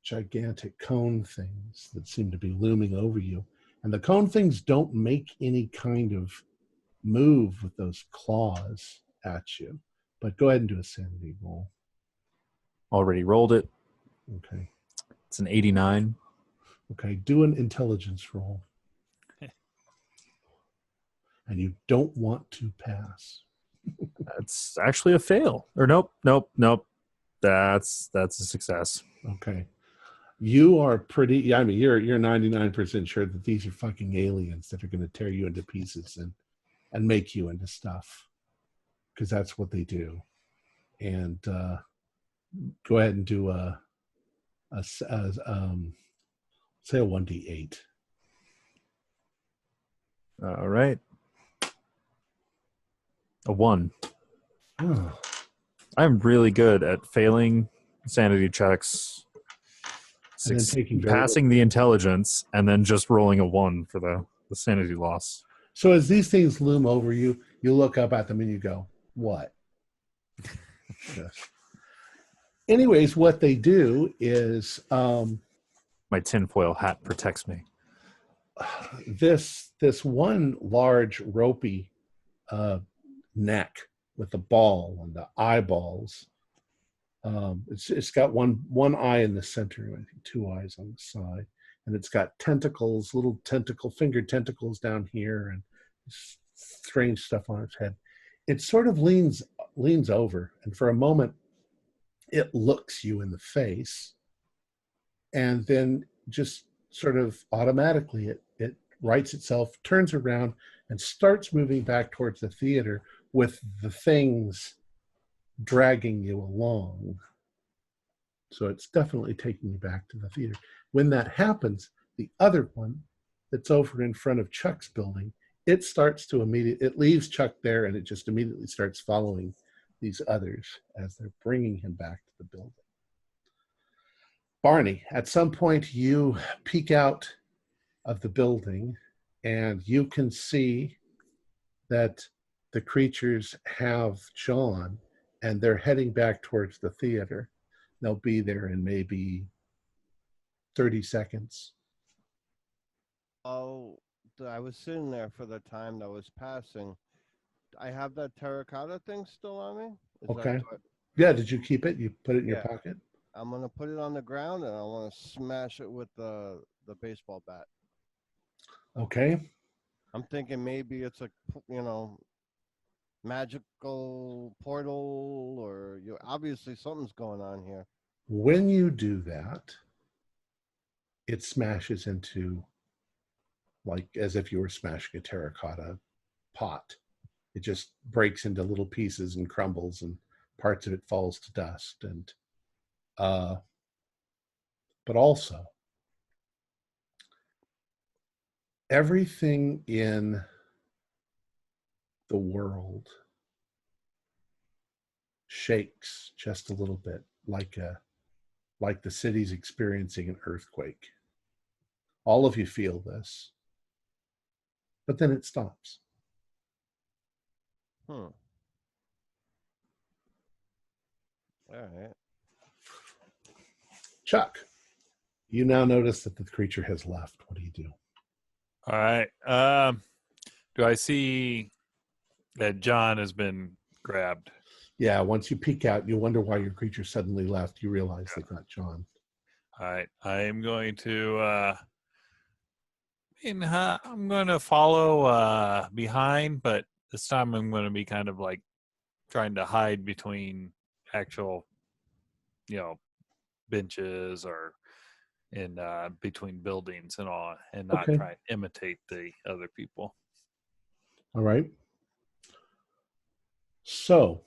gigantic cone things that seem to be looming over you. And the cone things don't make any kind of move with those claws at you. But go ahead and do a sanity roll.
Already rolled it.
Okay.
It's an 89.
Okay, do an intelligence roll. And you don't want to pass.
That's actually a fail. Or nope. That's a success.
Okay. You are pretty, I mean, you're 99% sure that these are fucking aliens that are going to tear you into pieces and make you into stuff. Because that's what they do. And go ahead and do say a 1d8.
All right. A 1.
Oh.
I'm really good at failing sanity checks,
And then
passing the intelligence, and then just rolling a 1 for the sanity loss.
So as these things loom over you, you look up at them and you go, what? Yes. Anyways, what they do is
my tinfoil hat protects me.
This one large ropey neck with the ball and the eyeballs. It's got one eye in the center, I think 2 eyes on the side, and it's got tentacles, little finger tentacles down here, and strange stuff on its head. It sort of leans over, and for a moment, it looks you in the face, and then just sort of automatically it rights itself, turns around, and starts moving back towards the theater with the things dragging you along. So it's definitely taking you back to the theater. When that happens, the other one that's over in front of Chuck's building, it leaves Chuck there, and it just immediately starts following these others as they're bringing him back to the building. Barney, at some point you peek out of the building and you can see that the creatures have John and they're heading back towards the theater. They'll be there in maybe 30 seconds.
Oh, I was sitting there for the time that was passing. I have that terracotta thing still on me.
Okay. Yeah, did you keep it? You put it in your pocket?
I'm going to put it on the ground and I want to smash it with the baseball bat.
Okay.
I'm thinking maybe it's a, magical portal, or obviously something's going on here.
When you do that, it smashes into, like as if you were smashing a terracotta pot. It just breaks into little pieces and crumbles, and parts of it falls to dust. And but also, everything in the world shakes just a little bit, like the city's experiencing an earthquake. All of you feel this, but then it stops.
All right.
Chuck, you now notice that the creature has left. What do you do?
All right. Do I see that John has been grabbed?
Yeah, once you peek out, you wonder why your creature suddenly left. You realize they got John.
All right. I am going to I'm going to follow behind, but this time I'm going to be kind of like trying to hide between actual, benches or in between buildings and all, and not
Okay.
try and imitate the other people.
All right. So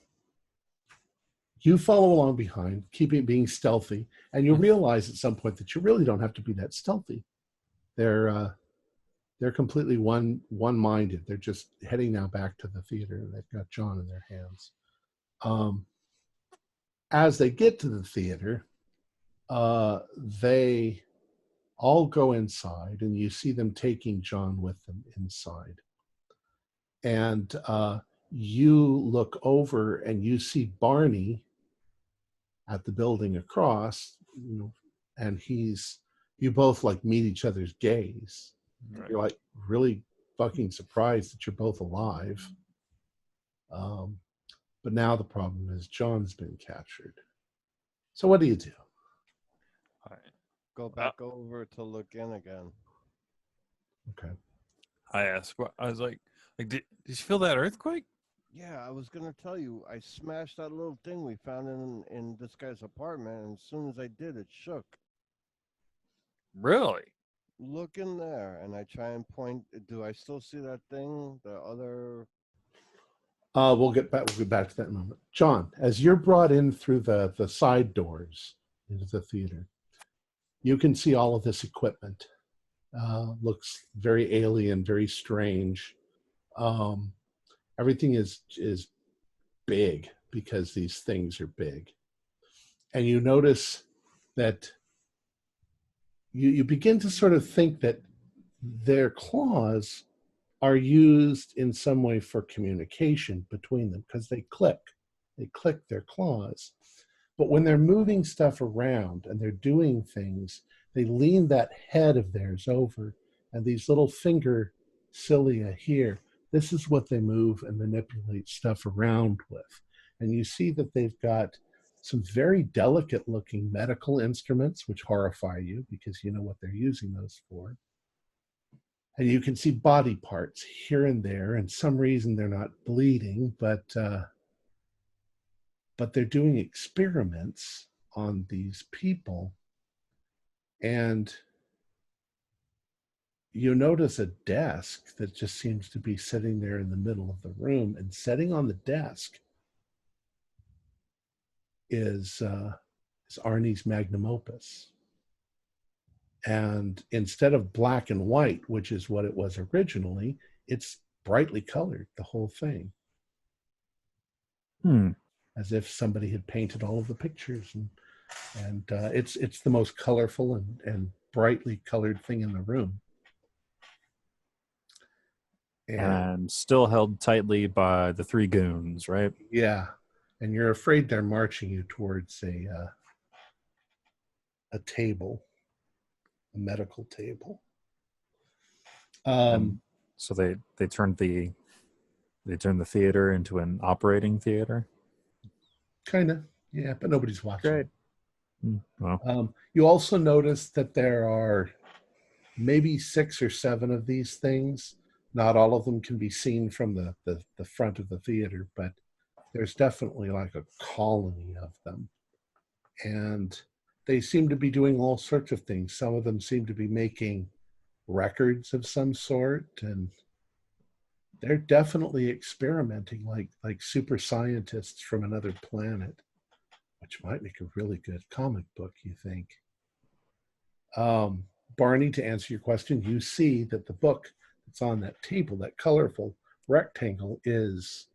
you follow along behind, keeping being stealthy, and you realize at some point that you really don't have to be that stealthy. They're completely one-minded. They're just heading now back to the theater, and they've got John in their hands. As they get to the theater, they all go inside, and you see them taking John with them inside. And you look over, and you see Barney at the building across, and you both like meet each other's gaze. Right. You're like really fucking surprised that you're both alive. But now the problem is John's been captured. So what do you do?
All right. Go back over to look in again.
Okay.
I was like, did you feel that earthquake?
Yeah, I was gonna tell you. I smashed that little thing we found in this guy's apartment, and as soon as I did, it shook.
Really?
Look in there, and I try and point. Do I still see that thing? The other.
We'll get back to that in a moment. John, as you're brought in through the side doors into the theater, you can see all of this equipment. Looks very alien, very strange. Everything is big because these things are big. And you notice that you begin to sort of think that their claws are used in some way for communication between them, because they click their claws. But when they're moving stuff around and they're doing things, they lean that head of theirs over, and these little finger cilia here, this is what they move and manipulate stuff around with. And you see that they've got some very delicate looking medical instruments, which horrify you because you know what they're using those for. And you can see body parts here and there, and some reason they're not bleeding, but they're doing experiments on these people. And you notice a desk that just seems to be sitting there in the middle of the room, and sitting on the desk is Arnie's Magnum Opus. And instead of black and white, which is what it was originally, it's brightly colored, the whole thing. As if somebody had painted all of the pictures. And it's the most colorful and brightly colored thing in the room.
And still held tightly by the three goons, right?
Yeah. And you're afraid they're marching you towards a table. A medical table.
So they turned the theater into an operating theater.
Kind of, yeah, but nobody's watching.
Great. Well.
You also notice that there are maybe 6 or 7 of these things. Not all of them can be seen from the front of the theater, but there's definitely like a colony of them. And they seem to be doing all sorts of things. Some of them seem to be making records of some sort, and they're definitely experimenting like super scientists from another planet, which might make a really good comic book, you think. Barney, to answer your question, you see that the book that's on that table, that colorful rectangle, is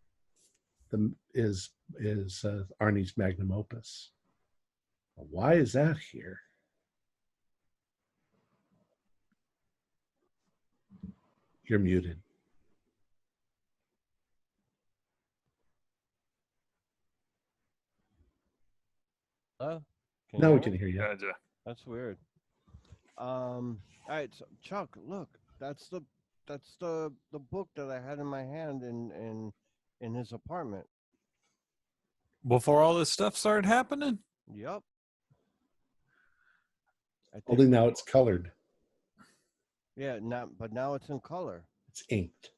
Arnie's Magnum Opus. Why is that here? You're muted.
Hello?
No, we
hear
can
me?
hear you.
Gotcha.
That's weird. All right, so Chuck, look, that's the book that I had in my hand in his apartment.
Before all this stuff started happening?
Yep. I think
Only now it's colored.
Yeah, but now it's in color.
It's inked.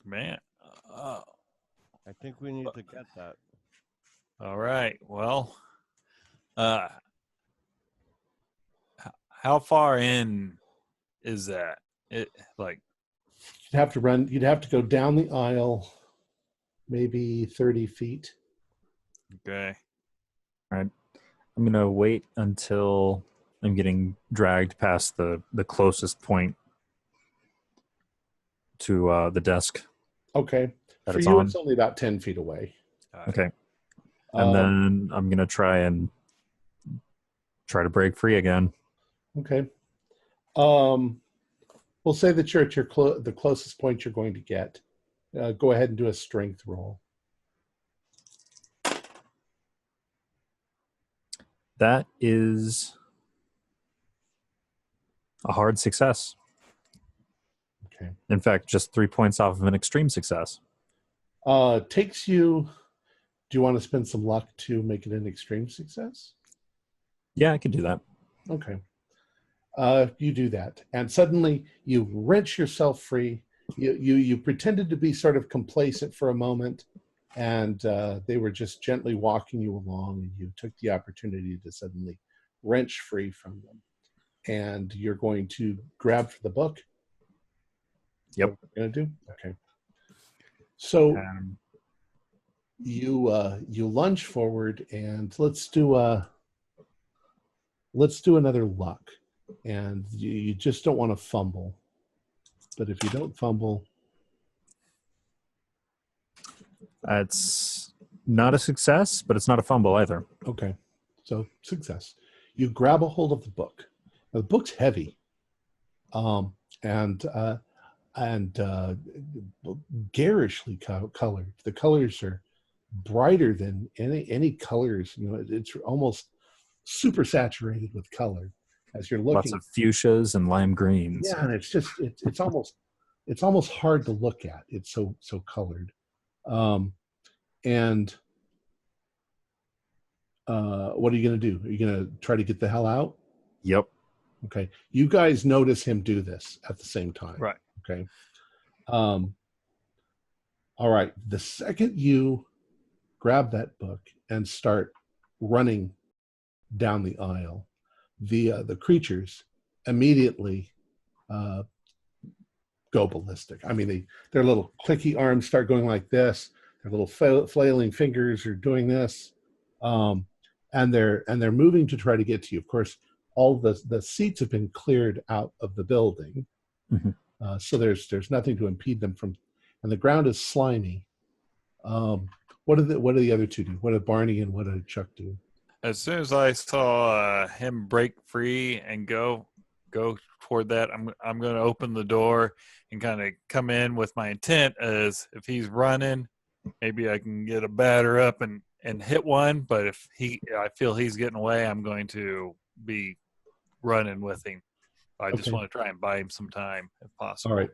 Man.
I think we need to get that.
All right. Well, how far in is that? It like
You'd have to go down the aisle maybe 30 feet.
okay.
All right. I'm going to wait until I'm getting dragged past the closest point to the desk
Okay.
that
For
it's
you,
on.
it's only about 10 feet away.
All right.
Okay. And then I'm going to try to break free again.
Okay. We'll say that you're at the closest point you're going to get. Go ahead and do a strength roll.
That is a hard success.
Okay.
In fact, just 3 points off of an extreme success.
Takes you. Do you want to spend some luck to make it an extreme success?
Yeah, I could do that.
Okay. You do that, and suddenly you wrench yourself free. You pretended to be sort of complacent for a moment, and they were just gently walking you along, and you took the opportunity to suddenly wrench free from them. And you're going to grab for the book.
Yep.
What you're going to do? Okay. So you lunge forward, and let's do another luck. And you just don't want to fumble. But if you don't fumble,
it's not a success, but it's not a fumble either.
okay. So success. You grab a hold of the book. Now, the book's heavy, and garishly colored. The colors are brighter than any colors. You know, it's almost super saturated with color as you're looking.
Lots of fuchsias and lime greens.
Yeah, and it's just it's almost hard to look at. It's so colored. And what are you going to do? Are you going to try to get the hell out?
Yep.
Okay. You guys notice him do this at the same time.
Right.
Okay. All right. The second you grab that book and start running down the aisle, the creatures immediately go ballistic. I mean, their little clicky arms start going like this. Their little flailing fingers are doing this, and they're moving to try to get to you. Of course, all the seats have been cleared out of the building, so there's nothing to impede them from, and the ground is slimy. What do the other two do? What did Barney and what did Chuck do?
As soon as I saw him break free and go toward that, I'm going to open the door and kind of come in with my intent as if he's running, maybe I can get a batter up and hit one. But if I feel he's getting away, I'm going to be running with him. I just want to try and buy him some time if possible.
All right.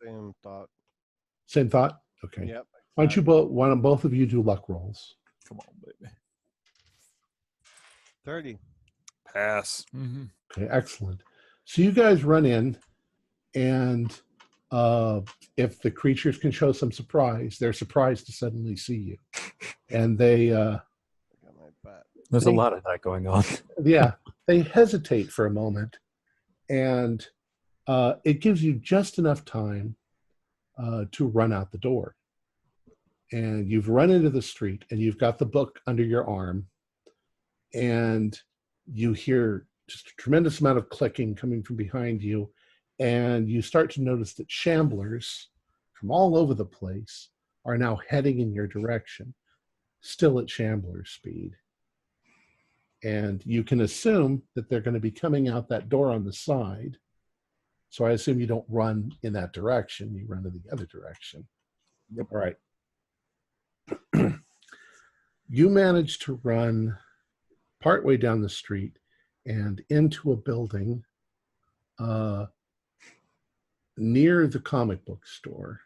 Same thought.
Same thought. Okay.
Yep.
Why don't both of you do luck rolls?
Come on, baby.
30.
Pass. Mm-hmm.
Okay, excellent. So you guys run in, and if the creatures can show some surprise, they're surprised to suddenly see you, and they
I got my bat.
There's a lot of that going on.
Yeah, they hesitate for a moment, and it gives you just enough time to run out the door. And you've run into the street, and you've got the book under your arm, and you hear just a tremendous amount of clicking coming from behind you, and you start to notice that shamblers from all over the place are now heading in your direction, still at shambler speed. And you can assume that they're going to be coming out that door on the side. So I assume you don't run in that direction, you run in the other direction.
Yep.
All right. You manage to run partway down the street and into a building near the comic book store.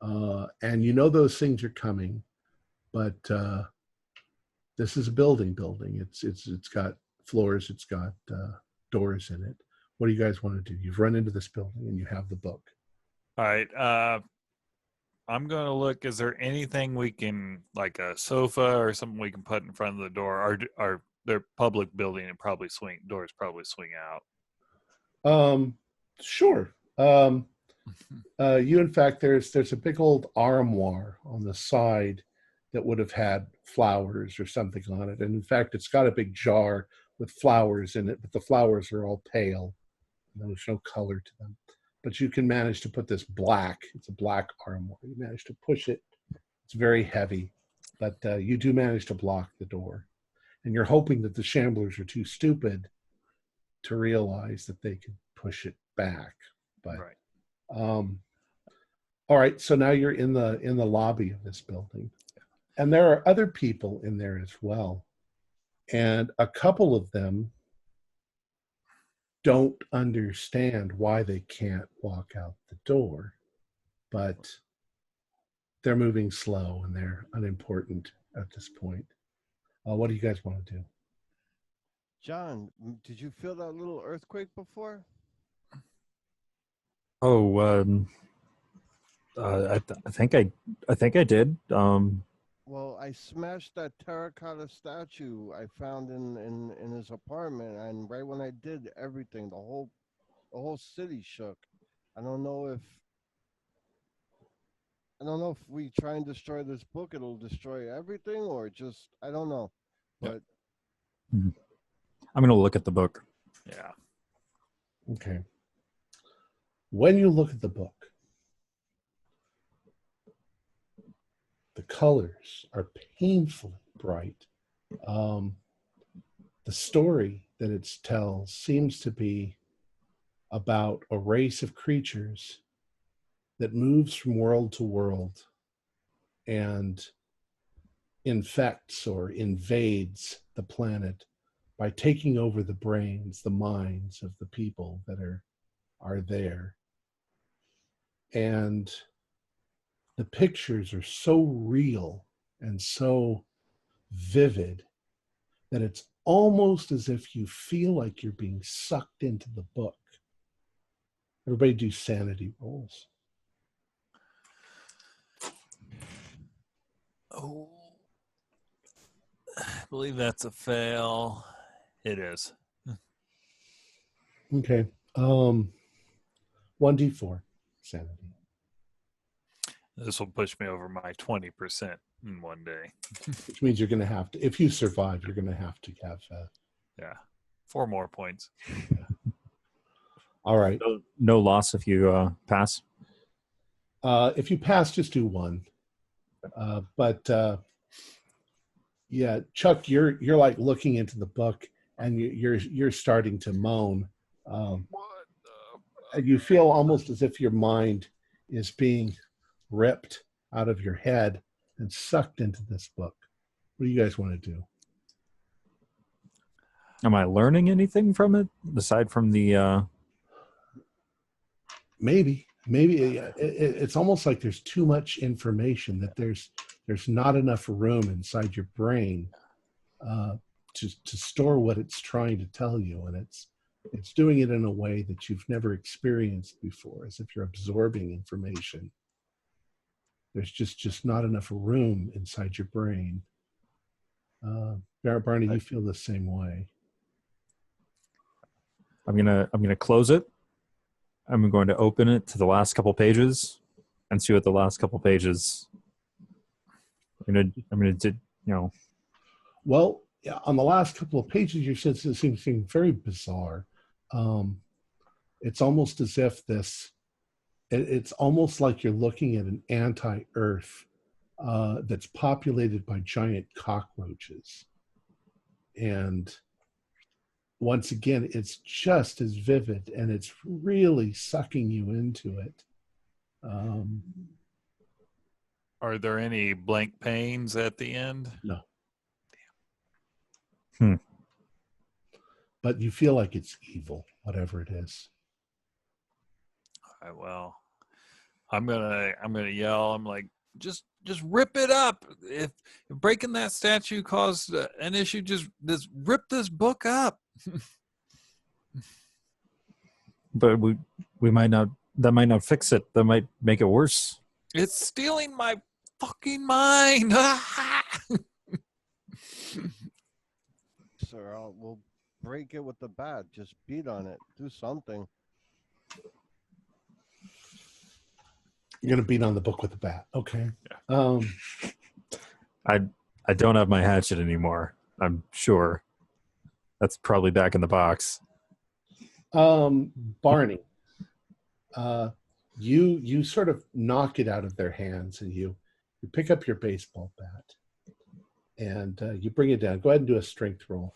And you know those things are coming, but this is a building. It's got floors, it's got doors in it. What do you guys want to do? You've run into this building and you have the book.
All right. I'm going to look. Is there anything we can, like a sofa or something we can put in front of the door? Are they're public building and doors probably swing out?
Sure. You, in fact, there's a big old armoire on the side that would have had flowers or something on it. And in fact, it's got a big jar with flowers in it, but the flowers are all pale. There's no color to them. But you can manage to put this it's a black armoire. You manage to push it. It's very heavy, but you do manage to block the door. And you're hoping that the shamblers are too stupid to realize that they can push it back. But
Right.
All right, so now you're in the lobby of this building. And there are other people in there as well. And a couple of them don't understand why they can't walk out the door, but they're moving slow and they're unimportant at this point. What do you guys want to do?
John, did you feel that little earthquake before?
Oh, I think I did.
Well, I smashed that terracotta statue I found in his apartment, and right when I did, everything, the whole city shook. I don't know if we try and destroy this book, it'll destroy everything, or just I don't know. But
I'm gonna look at the book.
Yeah.
Okay. When you look at the book, the colors are painfully bright. The story that it tells seems to be about a race of creatures that moves from world to world and infects or invades the planet by taking over the brains, the minds of the people that are there. And the pictures are so real and so vivid that it's almost as if you feel like you're being sucked into the book. Everybody do sanity rolls.
Oh, I believe that's a fail. It is.
Okay. 1d4 sanity.
This will push me over my 20% in one day.
Which means you're going to have to, if you survive, you're going to have
4 more points.
All right.
No loss if you pass.
If you pass, just do 1. Yeah, Chuck, you're like looking into the book and you're starting to moan. And you feel almost as if your mind is being ripped out of your head and sucked into this book. What do you guys want to do?
Am I learning anything from it aside from the?
Maybe it's almost like there's too much information, that there's not enough room inside your brain to store what it's trying to tell you, and it's doing it in a way that you've never experienced before, as if you're absorbing information. There's just not enough room inside your brain. Barney, you feel the same way.
I'm gonna close it. I'm going to open it to the last couple pages and see what the last couple pages. I'm gonna do,
Well, yeah, on the last couple of pages, you said it seems very bizarre. It's almost as if it's almost like you're looking at an anti-Earth that's populated by giant cockroaches. And once again, it's just as vivid, and it's really sucking you into it.
Are there any blank panes at the end?
No.
Hmm.
But you feel like it's evil, whatever it is.
All right, well, I'm gonna yell. I'm like, just rip it up. If breaking that statue caused an issue, just rip this book up.
but we might not. That might not fix it. That might make it worse.
It's stealing my fucking mind.
Sir, we'll break it with the bat. Just beat on it. Do something.
You're going to beat on the book with a bat. Okay.
Yeah.
I don't have my hatchet anymore. I'm sure. That's probably back in the box.
Barney, you sort of knock it out of their hands, and you pick up your baseball bat, and you bring it down. Go ahead and do a strength roll.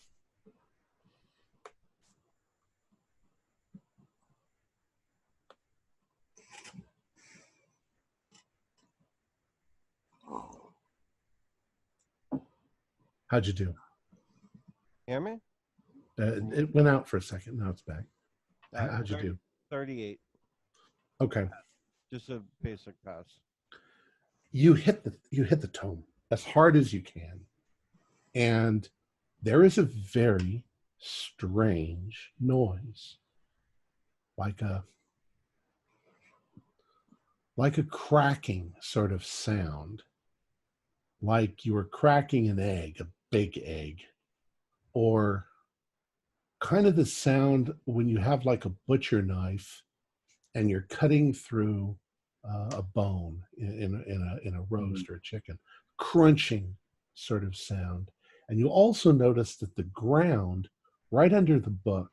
How'd you do?
Hear me?
It went out for a second. Now it's back. How'd you do?
38.
Okay.
Just a basic pass.
You hit the tome as hard as you can, and there is a very strange noise, like a cracking sort of sound, like you were cracking an egg, a big egg, or kind of the sound when you have like a butcher knife and you're cutting through a bone in a roast or a chicken, crunching sort of sound. And you also notice that the ground right under the book,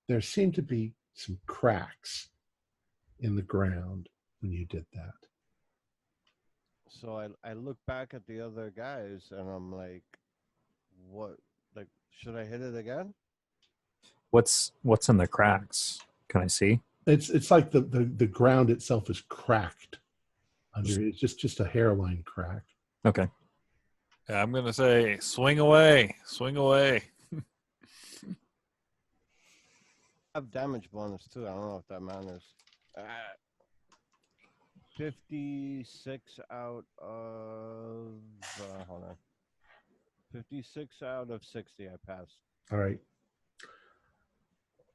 there seemed to be some cracks in the ground when you did that.
So I look back at the other guys and I'm like, what? Like, should I hit it again?
What's in the cracks? Can I see?
It's like the ground itself is cracked under. It's just a hairline crack.
Okay.
Yeah, I'm gonna say, swing away.
I have damage bonus too. I don't know if that matters. 56 out of hold on. 56 out of 60. I passed.
All right.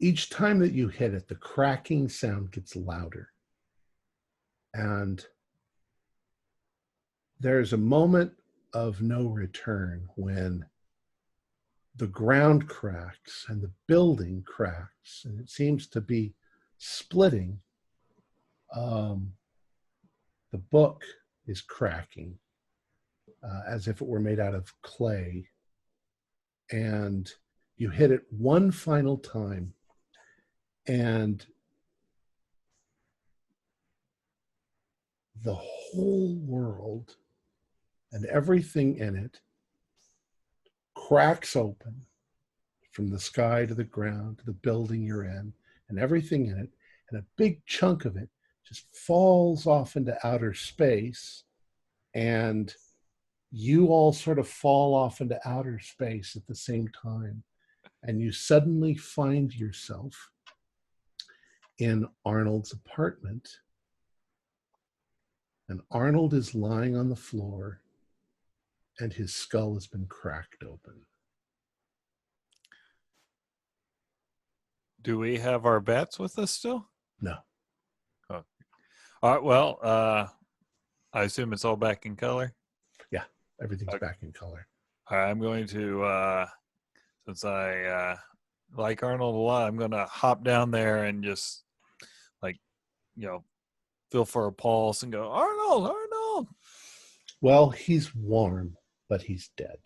Each time that you hit it, the cracking sound gets louder. And there's a moment of no return when the ground cracks and the building cracks, and it seems to be splitting. The book is cracking as if it were made out of clay. And you hit it one final time, and the whole world and everything in it cracks open from the sky to the ground to the building you're in, and everything in it, and a big chunk of it just falls off into outer space, and you all sort of fall off into outer space at the same time, and you suddenly find yourself in Arnold's apartment, and Arnold is lying on the floor, and his skull has been cracked open.
Do we have our bats with us still?
No.
Oh. All right. Well, I assume it's all back in color.
Yeah, everything's
Okay.
back in color.
All right, I'm going to, since I like Arnold a lot, I'm going to hop down there and just, like, feel for a pulse and go, Arnold, Arnold.
Well, he's warm, but he's dead.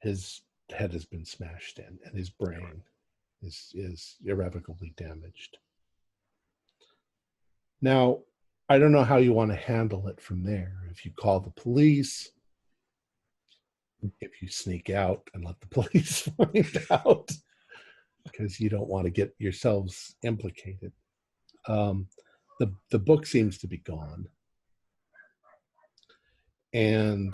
His head has been smashed in, and his brain is irrevocably damaged. Now, I don't know how you want to handle it from there. If you call the police, if you sneak out and let the police find out, because you don't want to get yourselves implicated. The book seems to be gone. And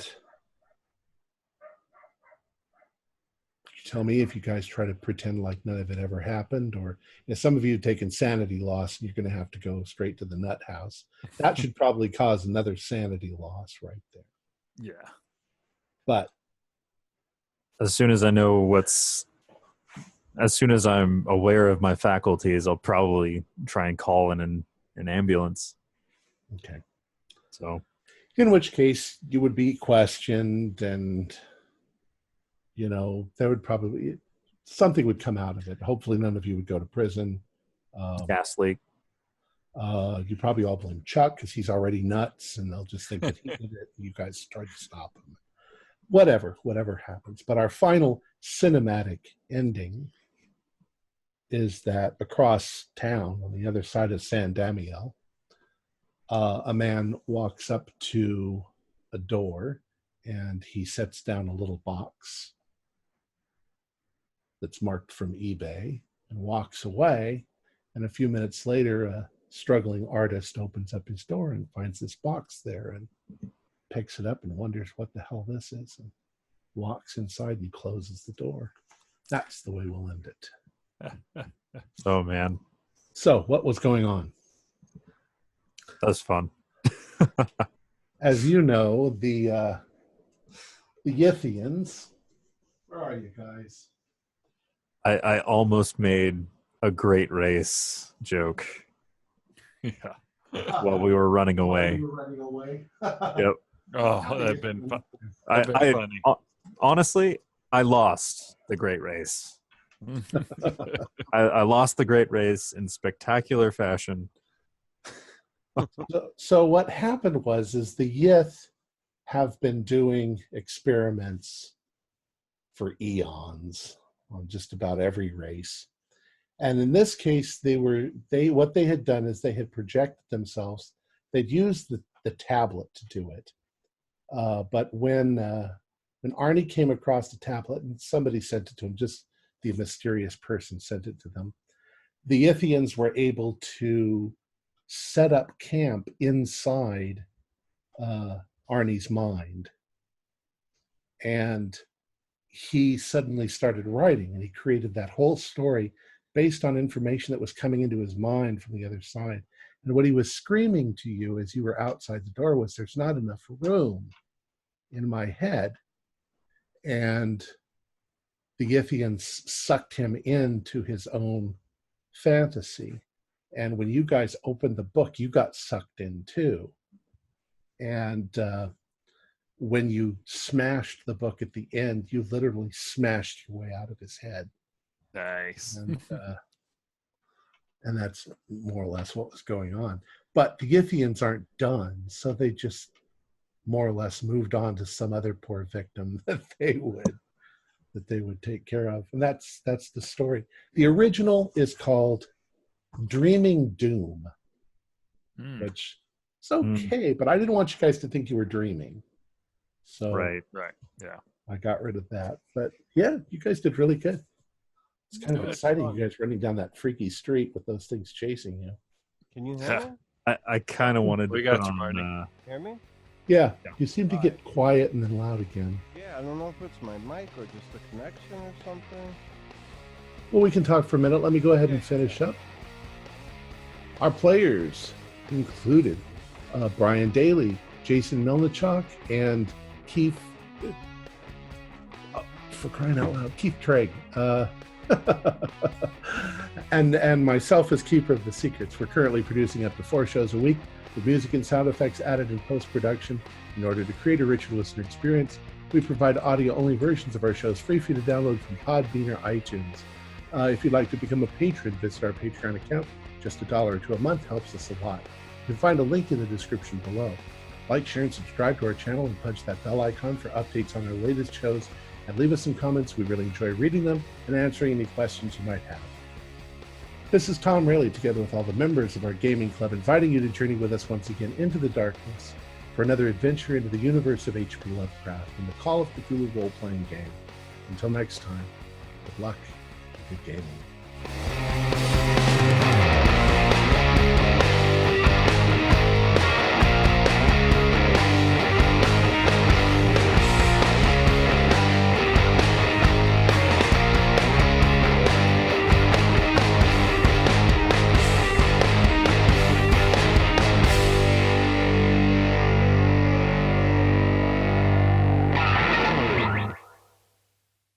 you tell me if you guys try to pretend like none of it ever happened, or some of you have taken sanity loss and you're going to have to go straight to the nut house. That should probably cause another sanity loss right there.
Yeah.
But
as soon as I'm aware of my faculties, I'll probably try and call in an ambulance.
okay.
So,
In which case you would be questioned, and there would probably something would come out of it. Hopefully none of you would go to prison.
gas leak.
You probably all blame Chuck because he's already nuts, and they'll just think that he did it. You guys tried to stop him. Whatever happens. But our final cinematic ending is that across town, on the other side of San Damiel, a man walks up to a door, and he sets down a little box that's marked from eBay and walks away. And a few minutes later, a struggling artist opens up his door and finds this box there and picks it up and wonders what the hell this is, and walks inside and closes the door. That's the way we'll end it.
Oh, man.
So what was going on?
That's fun.
As you know, the Yithians. Where are you guys?
I almost made a great race joke
Yeah.
while we were running away.
You were running away.
Yep.
Oh, that'd been fun. That'd been funny.
Honestly, I lost the great race. I lost the great race in spectacular fashion.
So what happened is the Yith have been doing experiments for eons on just about every race. And in this case, what they had done is they had projected themselves. They'd used the tablet to do it. But when Arnie came across the tablet, and somebody sent it to him, just the mysterious person sent it to them, the Yithians were able to set up camp inside Arnie's mind. And he suddenly started writing, and he created that whole story based on information that was coming into his mind from the other side. And what he was screaming to you as you were outside the door was, there's not enough room in my head. And the Yithians sucked him into his own fantasy. And when you guys opened the book, you got sucked in too. And when you smashed the book at the end, you literally smashed your way out of his head.
Nice.
And that's more or less what was going on. But the Yithians aren't done, so they just more or less moved on to some other poor victim that they would take care of. And that's the story. The original is called Dreaming Doom, which is okay, but I didn't want you guys to think you were dreaming. So
Right.
Yeah.
I got rid of that. But yeah, you guys did really good. It's kind of
Good.
exciting, you guys running down that freaky street with those things chasing you.
Can you hear me?
I kind of wanted to
We got
put
you,
on,
Marty.
Hear me?
Yeah, you seem to get quiet and then loud again.
Yeah, I don't know if it's my mic or just the connection or something.
Well, we can talk for a minute. Let me go ahead and finish up. Our players included Brian Daly, Jason Melnichuk, and Keith, for crying out loud, Keith Craig. And myself as Keeper of the Secrets. We're currently producing up to 4 shows a week with music and sound effects added in post-production in order to create a richer listener experience. We provide audio-only versions of our shows free for you to download from Podbean or iTunes. If you'd like to become a patron, visit our Patreon account. Just $1 or $2 a month helps us a lot. You can find a link in the description below. Like, share, and subscribe to our channel and punch that bell icon for updates on our latest shows. And leave us some comments. We really enjoy reading them and answering any questions you might have. This is Tom Rayleigh, together with all the members of our gaming club, inviting you to journey with us once again into the darkness for another adventure into the universe of H.P. Lovecraft in the Call of Cthulhu role-playing game. Until next time, good luck and good gaming.